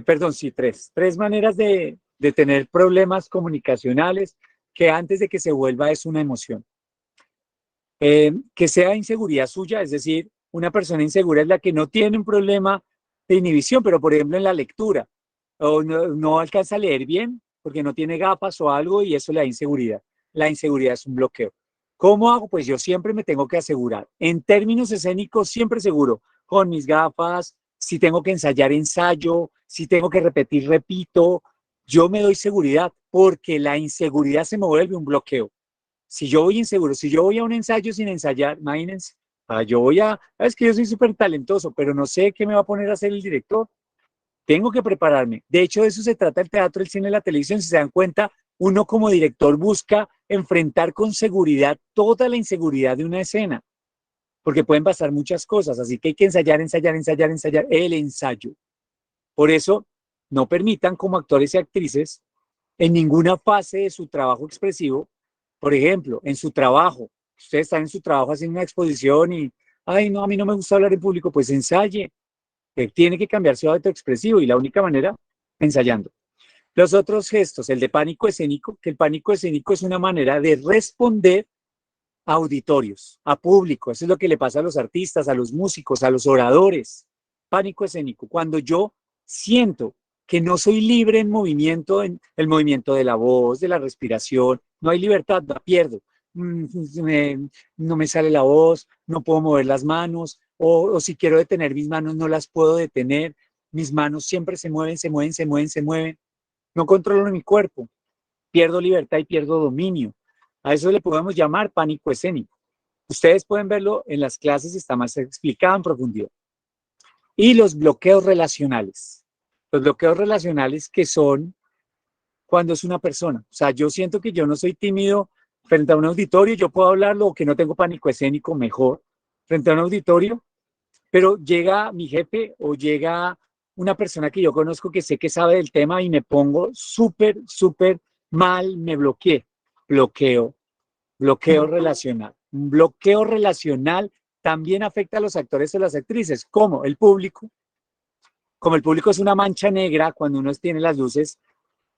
perdón, sí, tres maneras de tener problemas comunicacionales que antes de que se vuelva es una emoción. Que sea inseguridad suya, es decir, una persona insegura es la que no tiene un problema de inhibición, pero por ejemplo en la lectura, o no alcanza a leer bien porque no tiene gafas o algo y eso le da inseguridad. La inseguridad es un bloqueo. ¿Cómo hago? Pues yo siempre me tengo que asegurar. En términos escénicos, siempre seguro, con mis gafas, si tengo que ensayar, ensayo, si tengo que repetir, repito. Yo me doy seguridad porque la inseguridad se me vuelve un bloqueo. Si yo voy inseguro, si yo voy a un ensayo sin ensayar, imagínense, yo voy es que yo soy súper talentoso, pero no sé qué me va a poner a hacer el director. Tengo que prepararme. De hecho, de eso se trata el teatro, el cine y la televisión. Si se dan cuenta, uno como director busca enfrentar con seguridad toda la inseguridad de una escena, porque pueden pasar muchas cosas, así que hay que ensayar el ensayo. Por eso, no permitan como actores y actrices en ninguna fase de su trabajo expresivo, por ejemplo, en su trabajo, ustedes están en su trabajo haciendo una exposición y, ay, no, a mí no me gusta hablar en público, pues ensaye, tiene que cambiar su hábito expresivo y la única manera, ensayando. Los otros gestos, el de pánico escénico, que el pánico escénico es una manera de responder a auditorios, a público. Eso es lo que le pasa a los artistas, a los músicos, a los oradores. Pánico escénico, cuando yo siento que no soy libre en movimiento, en el movimiento de la voz, de la respiración, no hay libertad, la pierdo. No me sale la voz, no puedo mover las manos, o si quiero detener mis manos, no las puedo detener. Mis manos siempre se mueven, se mueven, se mueven, se mueven. No controlo mi cuerpo, pierdo libertad y pierdo dominio. A eso le podemos llamar pánico escénico. Ustedes pueden verlo en las clases, está más explicado en profundidad. Y los bloqueos relacionales. Los bloqueos relacionales que son cuando es una persona. O sea, yo siento que yo no soy tímido frente a un auditorio, yo puedo hablarlo o que no tengo pánico escénico mejor frente a un auditorio, pero llega mi jefe o llega una persona que yo conozco que sé que sabe del tema y me pongo súper, súper mal, me bloqueé. Bloqueo relacional. Un bloqueo relacional también afecta a los actores o las actrices, como el público. Como el público es una mancha negra, cuando uno tiene las luces,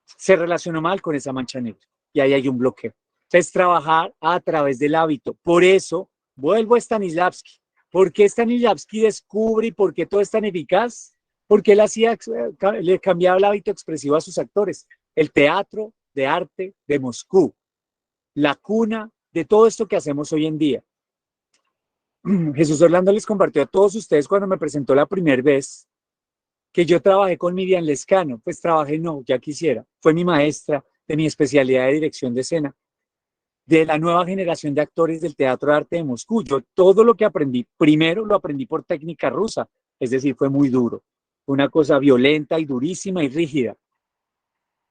se relacionó mal con esa mancha negra y ahí hay un bloqueo. Entonces, trabajar a través del hábito. Por eso, vuelvo a Stanislavski. ¿Por qué Stanislavski descubre y por qué todo es tan eficaz? Porque él le cambiaba el hábito expresivo a sus actores. El teatro de arte de Moscú, la cuna de todo esto que hacemos hoy en día. Jesús Orlando les compartió a todos ustedes cuando me presentó la primera vez que yo trabajé con Miriam Lescano. Pues trabajé, no, ya quisiera. Fue mi maestra de mi especialidad de dirección de escena, de la nueva generación de actores del Teatro de Arte de Moscú. Yo todo lo que aprendí, primero lo aprendí por técnica rusa, es decir, fue muy duro. Una cosa violenta y durísima y rígida.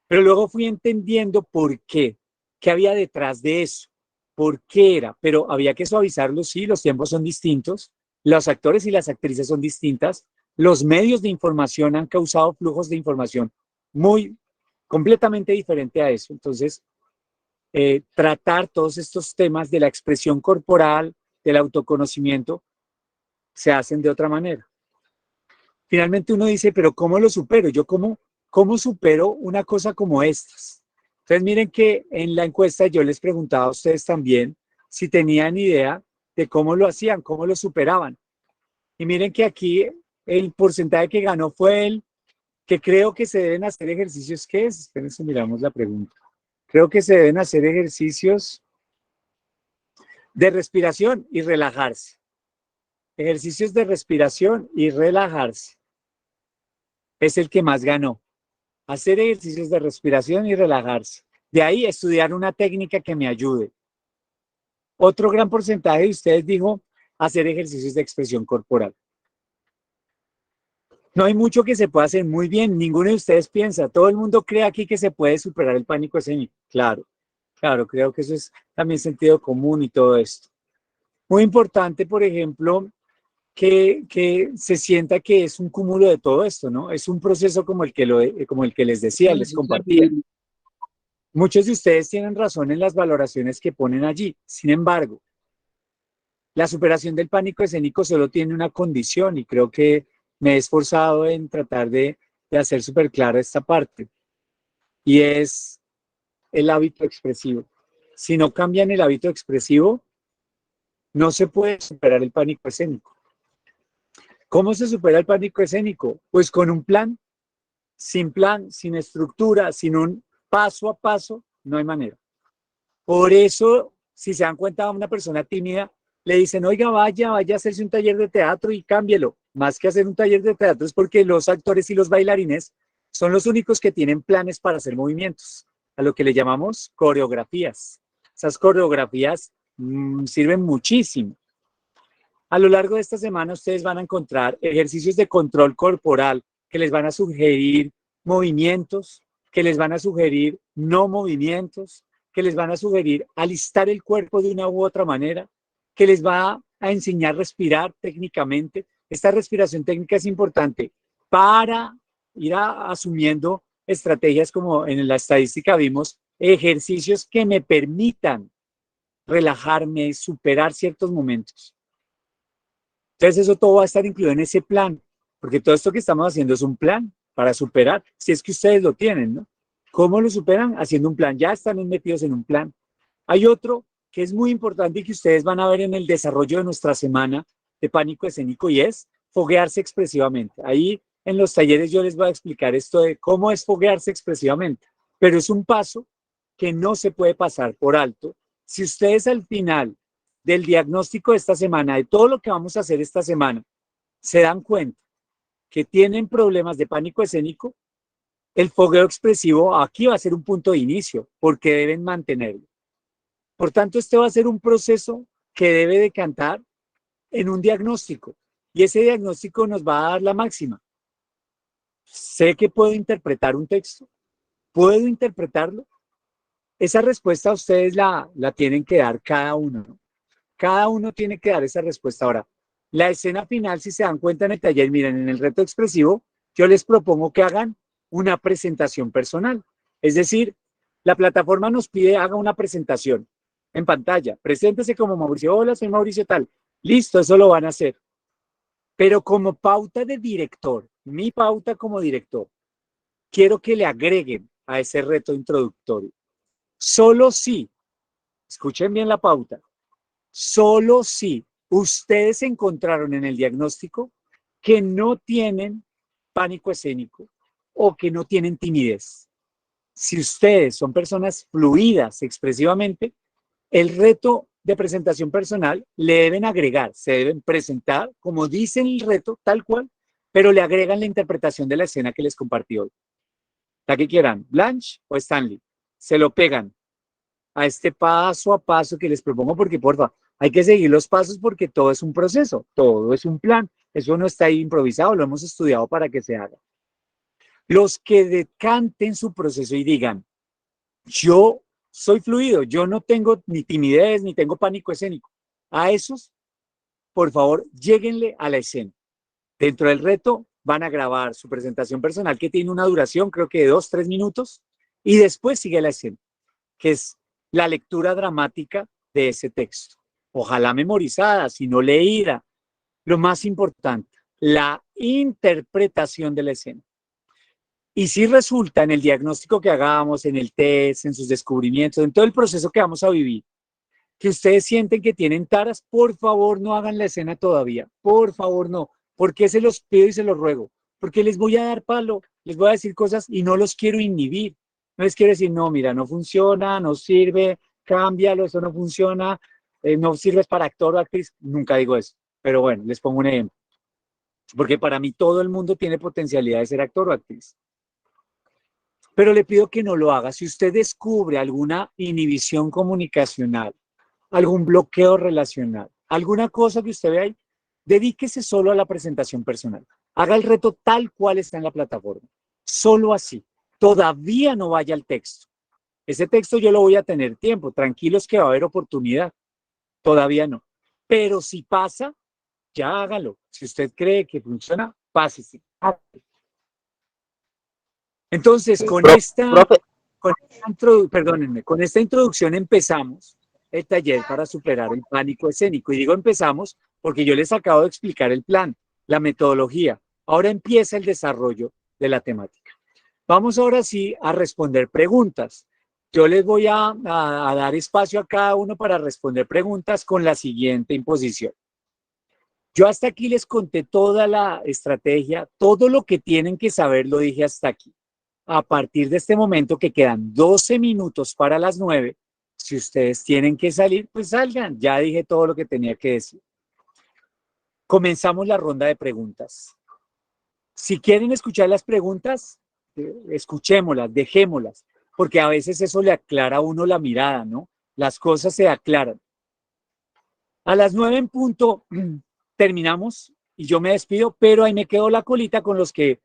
Pero luego fui entendiendo por qué había detrás de eso, por qué era, pero había que suavizarlo, sí, los tiempos son distintos, los actores y las actrices son distintas, los medios de información han causado flujos de información completamente diferente a eso. Entonces, tratar todos estos temas de la expresión corporal, del autoconocimiento, se hacen de otra manera. Finalmente uno dice, pero ¿cómo lo supero? Yo ¿cómo supero una cosa como estas? Entonces miren que en la encuesta yo les preguntaba a ustedes también si tenían idea de cómo lo hacían, cómo lo superaban. Y miren que aquí el porcentaje que ganó fue el que creo que se deben hacer ejercicios. ¿Qué es? Espérense, miramos la pregunta. Creo que se deben hacer ejercicios de respiración y relajarse. ejercicios de respiración y relajarse. Es el que más ganó. Hacer ejercicios de respiración y relajarse. De ahí estudiar una técnica que me ayude. Otro gran porcentaje de ustedes dijo hacer ejercicios de expresión corporal. No hay mucho que se pueda hacer muy bien. Ninguno de ustedes piensa. Todo el mundo cree aquí que se puede superar el pánico escénico. Claro, claro, creo que eso es también sentido común y todo esto. Muy importante, por ejemplo, que se sienta que es un cúmulo de todo esto, ¿no? Es un proceso como el que les decía, les compartía. Muchos de ustedes tienen razón en las valoraciones que ponen allí. Sin embargo, la superación del pánico escénico solo tiene una condición y creo que me he esforzado en tratar de hacer súper clara esta parte. Y es el hábito expresivo. Si no cambian el hábito expresivo, no se puede superar el pánico escénico. ¿Cómo se supera el pánico escénico? Pues con un plan, sin estructura, sin un paso a paso, no hay manera. Por eso, si se dan cuenta a una persona tímida, le dicen, oiga, vaya a hacerse un taller de teatro y cámbielo. Más que hacer un taller de teatro es porque los actores y los bailarines son los únicos que tienen planes para hacer movimientos, a lo que le llamamos coreografías. Esas coreografías sirven muchísimo. A lo largo de esta semana ustedes van a encontrar ejercicios de control corporal que les van a sugerir movimientos, que les van a sugerir no movimientos, que les van a sugerir alistar el cuerpo de una u otra manera, que les va a enseñar a respirar técnicamente. Esta respiración técnica es importante para ir asumiendo estrategias como en la estadística vimos, ejercicios que me permitan relajarme, superar ciertos momentos. Entonces eso todo va a estar incluido en ese plan, porque todo esto que estamos haciendo es un plan para superar, si es que ustedes lo tienen, ¿no? ¿Cómo lo superan? Haciendo un plan, ya están metidos en un plan. Hay otro que es muy importante y que ustedes van a ver en el desarrollo de nuestra semana de pánico escénico y es foguearse expresivamente. Ahí en los talleres yo les voy a explicar esto de cómo es foguearse expresivamente, pero es un paso que no se puede pasar por alto. Si ustedes al final del diagnóstico de esta semana, de todo lo que vamos a hacer esta semana, se dan cuenta que tienen problemas de pánico escénico, el fogueo expresivo aquí va a ser un punto de inicio, porque deben mantenerlo. Por tanto, este va a ser un proceso que debe decantar en un diagnóstico, y ese diagnóstico nos va a dar la máxima. Sé que puedo interpretar un texto, puedo interpretarlo. Esa respuesta ustedes la tienen que dar cada uno, ¿no? Cada uno tiene que dar esa respuesta. Ahora, la escena final, si se dan cuenta en el taller, miren, en el reto expresivo, yo les propongo que hagan una presentación personal. Es decir, la plataforma nos pide haga una presentación en pantalla. Preséntese como Mauricio. Hola, soy Mauricio tal. Listo, eso lo van a hacer. Pero como pauta de director, mi pauta como director, quiero que le agreguen a ese reto introductorio. Solo si, escuchen bien la pauta, solo si ustedes encontraron en el diagnóstico que no tienen pánico escénico o que no tienen timidez. Si ustedes son personas fluidas expresivamente, el reto de presentación personal le deben agregar, se deben presentar como dice el reto, tal cual, pero le agregan la interpretación de la escena que les compartí hoy. La que quieran, Blanche o Stanley, se lo pegan a este paso a paso que les propongo porque, porfa, hay que seguir los pasos porque todo es un proceso, todo es un plan. Eso no está ahí improvisado, lo hemos estudiado para que se haga. Los que decanten su proceso y digan, yo soy fluido, yo no tengo ni timidez, ni tengo pánico escénico. A esos, por favor, lléguenle a la escena. Dentro del reto van a grabar su presentación personal que tiene una duración, creo que de 2-3 minutos, y después sigue la escena, que es la lectura dramática de ese texto. Ojalá memorizada, si no leída. Lo más importante, la interpretación de la escena. Y si resulta en el diagnóstico que hagamos, en el test, en sus descubrimientos, en todo el proceso que vamos a vivir, que ustedes sienten que tienen taras, por favor no hagan la escena todavía. Por favor no. Porque se los pido y se los ruego. Porque les voy a dar palo, les voy a decir cosas y no los quiero inhibir. No les quiero decir, no, mira, no funciona, no sirve, cámbialo, eso no funciona, no sirves para actor o actriz. Nunca digo eso. pero bueno, les pongo un ejemplo. Porque para mí todo el mundo tiene potencialidad de ser actor o actriz. Pero le pido que no lo haga. Si usted descubre alguna inhibición comunicacional, algún bloqueo relacional, alguna cosa que usted ve ahí, dedíquese solo a la presentación personal. Haga el reto tal cual está en la plataforma. Solo así. Todavía no vaya al texto. Ese texto yo lo voy a tener tiempo. Tranquilos que va a haber oportunidad. Todavía no. Pero si pasa, ya hágalo. Si usted cree que funciona, pásese. Entonces, Profe, perdónenme, con esta introducción empezamos el taller para superar el pánico escénico. Y digo empezamos porque yo les acabo de explicar el plan, la metodología. Ahora empieza el desarrollo de la temática. Vamos ahora sí a responder preguntas. Yo les voy a dar espacio a cada uno para responder preguntas con la siguiente imposición. Yo hasta aquí les conté toda la estrategia, todo lo que tienen que saber lo dije hasta aquí. A partir de este momento que quedan 12 minutos para las 9, si ustedes tienen que salir, pues salgan. Ya dije todo lo que tenía que decir. Comenzamos la ronda de preguntas. Si quieren escuchar las preguntas, escuchémoslas, dejémoslas, porque a veces eso le aclara a uno la mirada, ¿no? Las cosas se aclaran. A las 9 en punto terminamos y yo me despido, pero ahí me quedo la colita con los que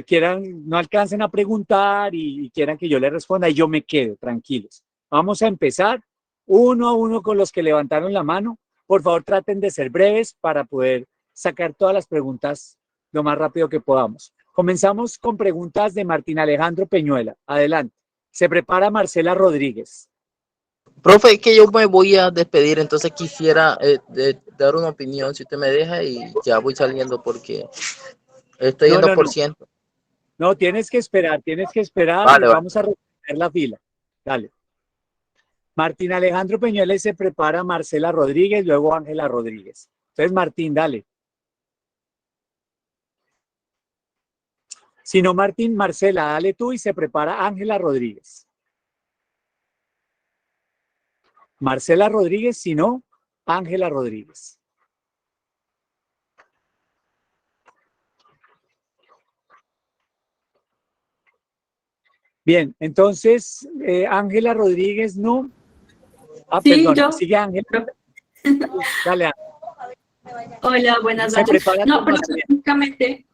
quieran, no alcancen a preguntar y quieran que yo les responda y yo me quedo, tranquilos. Vamos a empezar uno a uno con los que levantaron la mano. Por favor, traten de ser breves para poder sacar todas las preguntas lo más rápido que podamos. Comenzamos con preguntas de Martín Alejandro Peñuela. Adelante. Se prepara Marcela Rodríguez. profe, es que yo me voy a despedir, entonces quisiera dar una opinión, si usted me deja, y ya voy saliendo porque estoy en No, dos no, por no. ciento. No, tienes que esperar y Vale, vale. vamos a recorrer la fila. Dale. Martín Alejandro Peñuela y se prepara Marcela Rodríguez, luego Ángela Rodríguez. Entonces, Martín, dale. Si no, Martín, Marcela, dale tú y se prepara Ángela Rodríguez. Marcela Rodríguez, si no, Ángela Rodríguez. Bien, entonces, Ángela Rodríguez, no. Ah, Sí, perdón, yo. sigue Ángela. Dale, Ángela. Hola, buenas Se noches. prepara No, pero Tomás Arias. únicamente,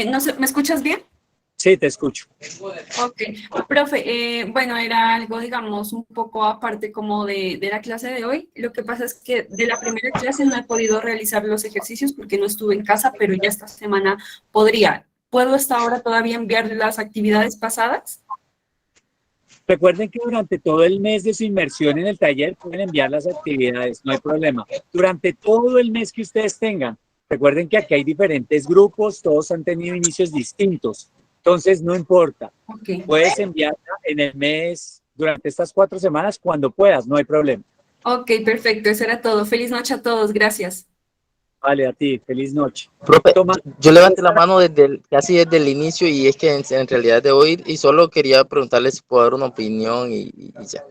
no sé, ¿me escuchas bien? Sí, te escucho. Ok, profe, bueno, era algo, digamos, un poco aparte como de la clase de hoy. Lo que pasa es que de la primera clase no he podido realizar los ejercicios porque no estuve en casa, pero ya esta semana podría. ¿Puedo hasta ahora todavía enviar las actividades pasadas? Recuerden que durante todo el mes de su inmersión en el taller pueden enviar las actividades, no hay problema. Durante todo el mes que ustedes tengan. Recuerden que aquí hay diferentes grupos, todos han tenido inicios distintos. Entonces, no importa. Ok. Puedes enviarla en el mes, durante estas 4 semanas, cuando puedas, no hay problema. Ok, perfecto, eso era todo. Feliz noche a todos, gracias. Vale, a ti, feliz noche. Profe, Toma, yo levanté la mano casi desde el inicio y es que en realidad de hoy y solo quería preguntarle si puedo dar una opinión y ya.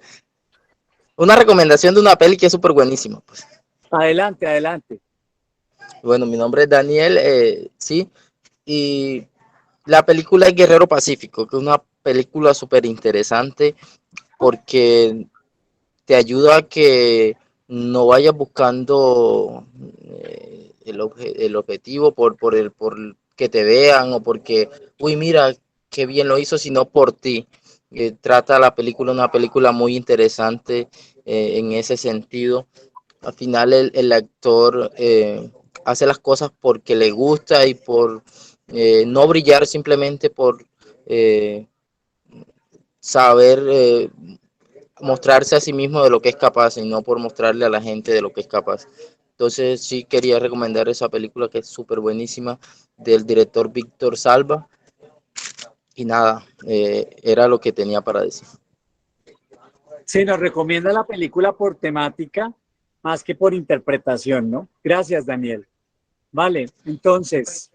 Una recomendación de una peli que es súper buenísima. Pues. adelante, adelante. Bueno, mi nombre es Daniel, sí, y la película es Guerrero Pacífico, que es una película súper interesante porque te ayuda a que no vayas buscando el objetivo por que te vean o porque, uy, mira, qué bien lo hizo, sino por ti. Trata la película, una película muy interesante en ese sentido. Al final el actor hace las cosas porque le gusta y por no brillar simplemente por saber mostrarse a sí mismo de lo que es capaz y no por mostrarle a la gente de lo que es capaz. Entonces sí quería recomendar esa película que es súper buenísima del director Víctor Salva y nada, era lo que tenía para decir. Se nos recomienda la película por temática más que por interpretación, ¿no? Gracias, Daniel. Vale, entonces,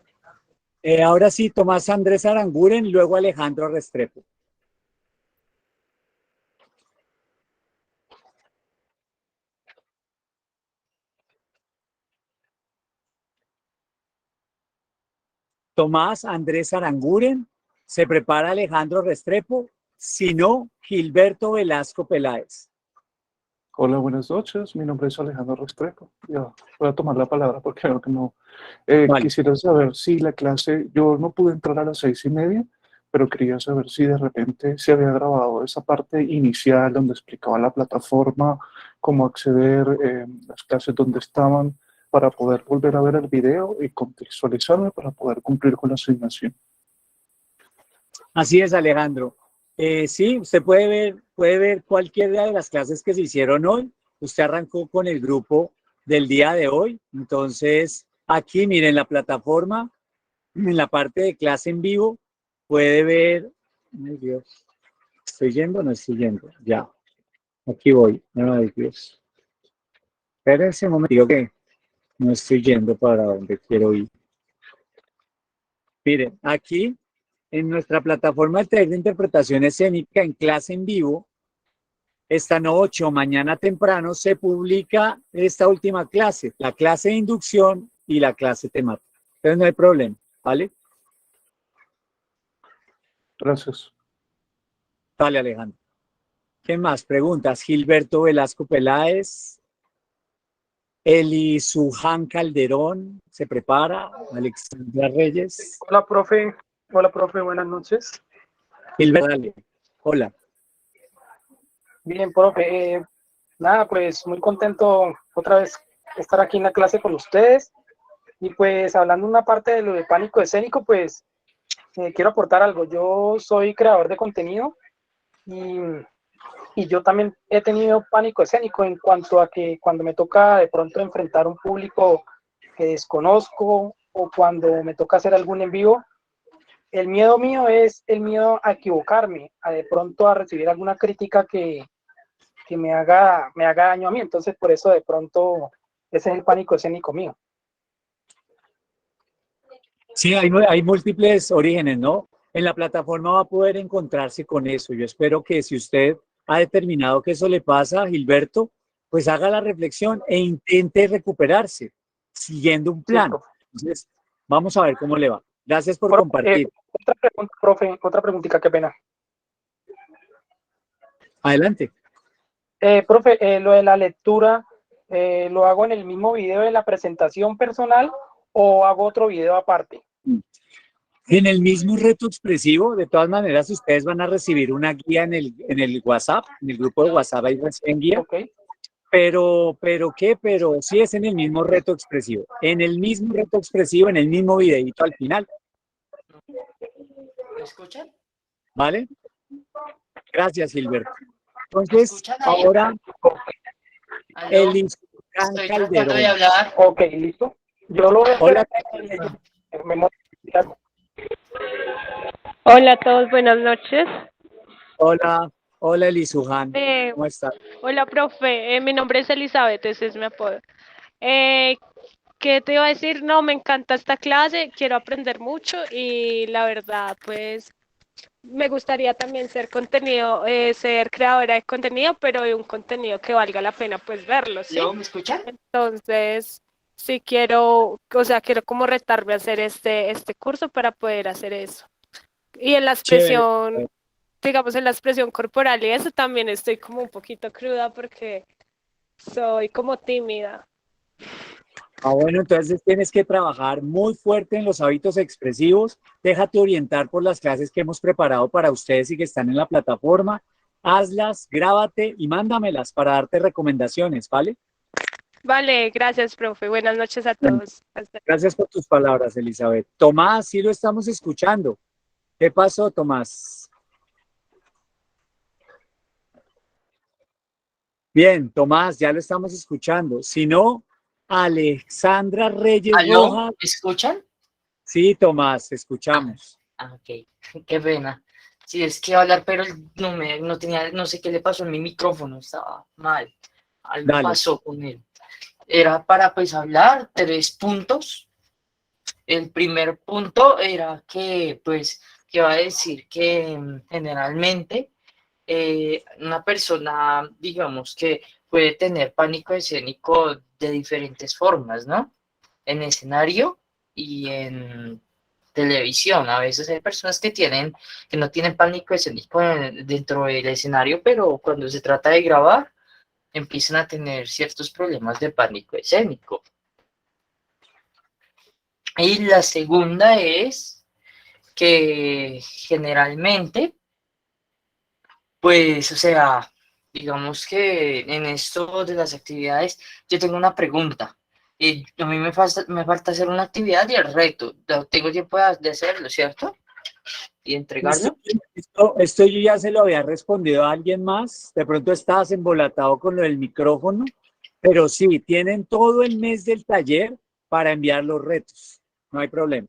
ahora sí, Tomás Andrés Aranguren y luego Alejandro Restrepo. Tomás Andrés Aranguren, se prepara Alejandro Restrepo, si no, Gilberto Velasco Peláez. Hola, buenas noches. Mi nombre es Alejandro Restrepo. Ya voy a tomar la palabra porque creo que no. Vale. Quisiera saber si la clase, yo no pude entrar a las 6:30, pero quería saber si de repente se había grabado esa parte inicial donde explicaba la plataforma, cómo acceder, las clases donde estaban, para poder volver a ver el video y contextualizarme para poder cumplir con la asignación. Así es, Alejandro. Sí, usted puede ver cualquiera de las clases que se hicieron hoy. Usted arrancó con el grupo del día de hoy. Entonces, aquí, miren, la plataforma, en la parte de clase en vivo, puede ver... Ay, Dios. ¿Estoy yendo o no estoy yendo? Ya. Aquí voy. Ay, Dios. Espérense un momento que no estoy yendo para donde quiero ir. Miren, aquí en nuestra plataforma del taller de interpretación escénica en clase en vivo, esta noche o mañana temprano se publica esta última clase, la clase de inducción y la clase temática. Entonces no hay problema, ¿vale? Gracias. Vale, Alejandro. ¿Qué más? Preguntas. Gilberto Velasco Peláez, Eli Sujan Calderón, se prepara, Alexandra Reyes. Hola, profe. Hola, profe. Buenas noches. Gilberto, dale. Hola. Bien, profe. Nada, pues muy contento otra vez estar aquí en la clase con ustedes. Y pues hablando una parte de lo de pánico escénico, pues quiero aportar algo. Yo soy creador de contenido y yo también he tenido pánico escénico en cuanto a que cuando me toca de pronto enfrentar un público que desconozco o cuando me toca hacer algún en vivo, el miedo mío es el miedo a equivocarme, a de pronto a recibir alguna crítica que me haga daño a mí. Entonces, por eso de pronto ese es el pánico escénico mío. Sí, hay múltiples orígenes, ¿no? En la plataforma va a poder encontrarse con eso. Yo espero que si usted ha determinado que eso le pasa, Gilberto, pues haga la reflexión e intente recuperarse siguiendo un plan. Entonces, vamos a ver cómo le va. Gracias por compartir. Otra pregunta, profe, otra preguntita, qué pena. Adelante. Profe, lo de la lectura, ¿lo hago en el mismo video de la presentación personal o hago otro video aparte? En el mismo reto expresivo, de todas maneras, ustedes van a recibir una guía en el WhatsApp, en el grupo de WhatsApp ahí reciben guía. Okay. Pero sí es en el mismo reto expresivo. En el mismo reto expresivo, en el mismo videito al final. ¿Me escuchan? ¿Vale? Gracias, Gilberto. Entonces, ahora, Eli Estoy Calderón. tratando de hablar. Ok, listo. Yo lo veo. Hola. Hola a todos, buenas noches. Hola, hola Elisujan. ¿Cómo estás? Hola, profe. Mi nombre es Elizabeth, ese es mi apodo. ¿Qué te iba a decir? No, me encanta esta clase, quiero aprender mucho y la verdad, pues, me gustaría también ser creadora de contenido, pero de un contenido que valga la pena, pues, verlo, ¿sí? ¿Me escuchan? Entonces, sí quiero como retarme a hacer este curso para poder hacer eso. Y en la expresión, digamos, en la expresión corporal y eso también estoy como un poquito cruda porque soy como tímida. Bueno, entonces tienes que trabajar muy fuerte en los hábitos expresivos. Déjate orientar por las clases que hemos preparado para ustedes y que están en la plataforma. Hazlas, grábate y mándamelas para darte recomendaciones, ¿vale? Vale, gracias, profe. Buenas noches a todos. Gracias por tus palabras, Elizabeth. Tomás, sí lo estamos escuchando. ¿Qué pasó, Tomás? Bien, Tomás, ya lo estamos escuchando. Si no, Alexandra Reyes ¿Aló? Rojas. ¿Me escuchan? Sí, Tomás, escuchamos. Ok, qué pena. Sí, es que hablar, pero no tenía, no sé qué le pasó en mi micrófono, estaba mal. Algo pasó con él. Era para pues hablar 3 puntos. El primer punto era que pues que va a decir que generalmente una persona, digamos que puede tener pánico escénico de diferentes formas, ¿no? En escenario y en televisión. A veces hay personas que no tienen pánico escénico dentro del escenario, pero cuando se trata de grabar, empiezan a tener ciertos problemas de pánico escénico. Y la segunda es que generalmente, pues, o sea, digamos que en esto de las actividades, yo tengo una pregunta. Y a mí me falta hacer una actividad y el reto. Tengo tiempo de hacerlo, ¿cierto? Y entregarlo. Esto yo ya se lo había respondido a alguien más. De pronto estabas embolatado con lo del micrófono, pero sí, tienen todo el mes del taller para enviar los retos. No hay problema.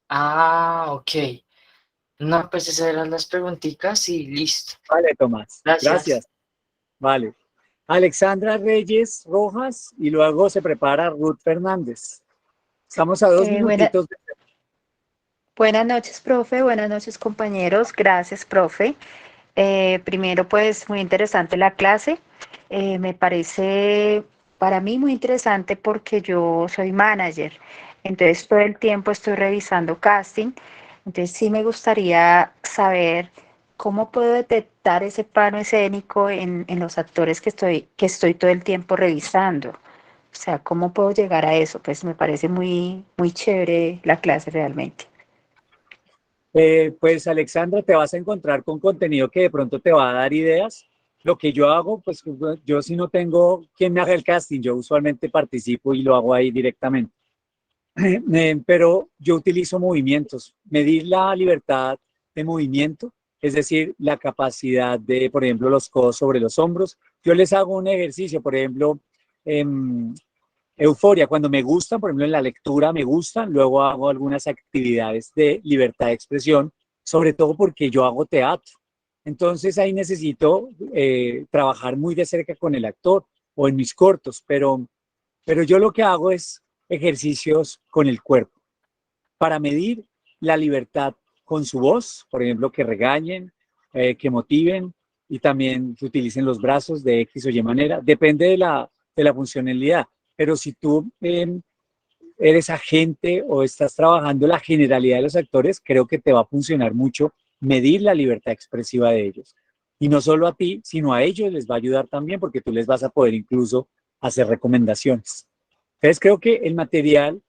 Ah, ok. No, pues esas eran las preguntitas y listo. Vale, Tomás. Gracias. Vale. Alexandra Reyes Rojas y luego se prepara Ruth Fernández. Estamos a 2 minutitos. Buenas noches, profe. Buenas noches, compañeros. Gracias, profe. Primero, pues, muy interesante la clase. Me parece para mí muy interesante porque yo soy manager. Entonces, todo el tiempo estoy revisando casting. Entonces, sí me gustaría saber cómo puedo detectar ese plano escénico en los actores que estoy todo el tiempo revisando. O sea, ¿cómo puedo llegar a eso? Pues me parece muy, muy chévere la clase realmente. Pues Alexandra, te vas a encontrar con contenido que de pronto te va a dar ideas. Lo que yo hago, pues yo si no tengo quien me haga el casting, yo usualmente participo y lo hago ahí directamente. Pero yo utilizo movimientos, medir la libertad de movimiento, es decir, la capacidad de, por ejemplo, los codos sobre los hombros. Yo les hago un ejercicio, por ejemplo, euforia, cuando me gustan, por ejemplo, en la lectura me gustan, luego hago algunas actividades de libertad de expresión, sobre todo porque yo hago teatro. Entonces ahí necesito trabajar muy de cerca con el actor o en mis cortos, pero yo lo que hago es ejercicios con el cuerpo para medir la libertad con su voz, por ejemplo, que regañen, que motiven y también que utilicen los brazos de X o Y manera. Depende de la funcionalidad. Pero si tú eres agente o estás trabajando la generalidad de los actores, creo que te va a funcionar mucho medir la libertad expresiva de ellos. Y no solo a ti, sino a ellos les va a ayudar también porque tú les vas a poder incluso hacer recomendaciones. Entonces creo que el material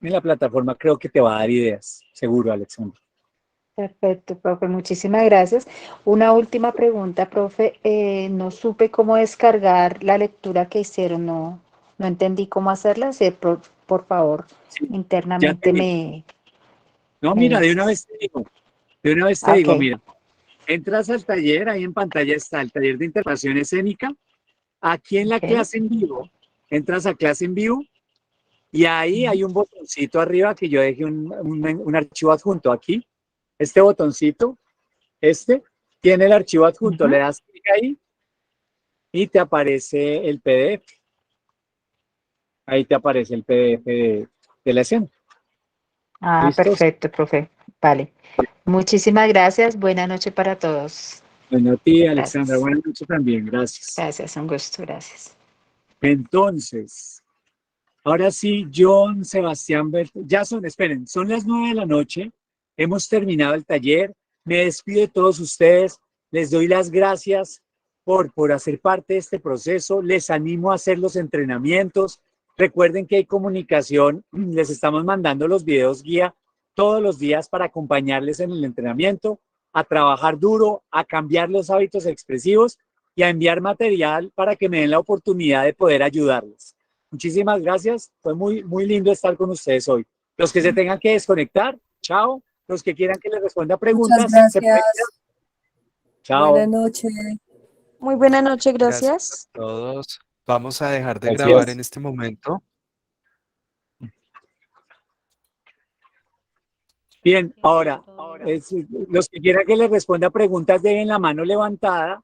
en la plataforma creo que te va a dar ideas, seguro, Alexandra. Perfecto, profe, muchísimas gracias. Una última pregunta, profe. No supe cómo descargar la lectura que hicieron, no entendí cómo hacerla. Si por favor, internamente me... No, me mira, de una dices. vez te digo, Ok. mira, entras al taller, ahí en pantalla está el taller de interpretación escénica. Aquí en la Ok. clase en vivo, entras a clase en vivo y ahí hay un botoncito arriba que yo dejé un archivo adjunto aquí. Este botoncito, tiene el archivo adjunto, le das clic ahí y te aparece el PDF. Ahí te aparece el PDF de la escena. Ah, ¿Listos? perfecto, profe. Vale. Muchísimas gracias. Buenas noches para todos. Bueno, a ti, Alexandra, Gracias. buenas noches también, gracias. Gracias, un gusto, gracias. Entonces, ahora sí, John, Sebastián, ya esperen, son las 9 de la noche, hemos terminado el taller, me despido de todos ustedes, les doy las gracias por hacer parte de este proceso, les animo a hacer los entrenamientos, recuerden que hay comunicación, les estamos mandando los videos guía todos los días para acompañarles en el entrenamiento, a trabajar duro, a cambiar los hábitos expresivos y a enviar material para que me den la oportunidad de poder ayudarles. Muchísimas gracias. Fue muy, muy lindo estar con ustedes hoy. Los que se tengan que desconectar, chao. Los que quieran que les responda preguntas, se pueden quedar. Chao. Buenas noches. Muy buena noche, Gracias gracias. a todos. Vamos a dejar de Gracias. grabar en este momento. Bien, ahora, los que quieran que les responda preguntas, dejen la mano levantada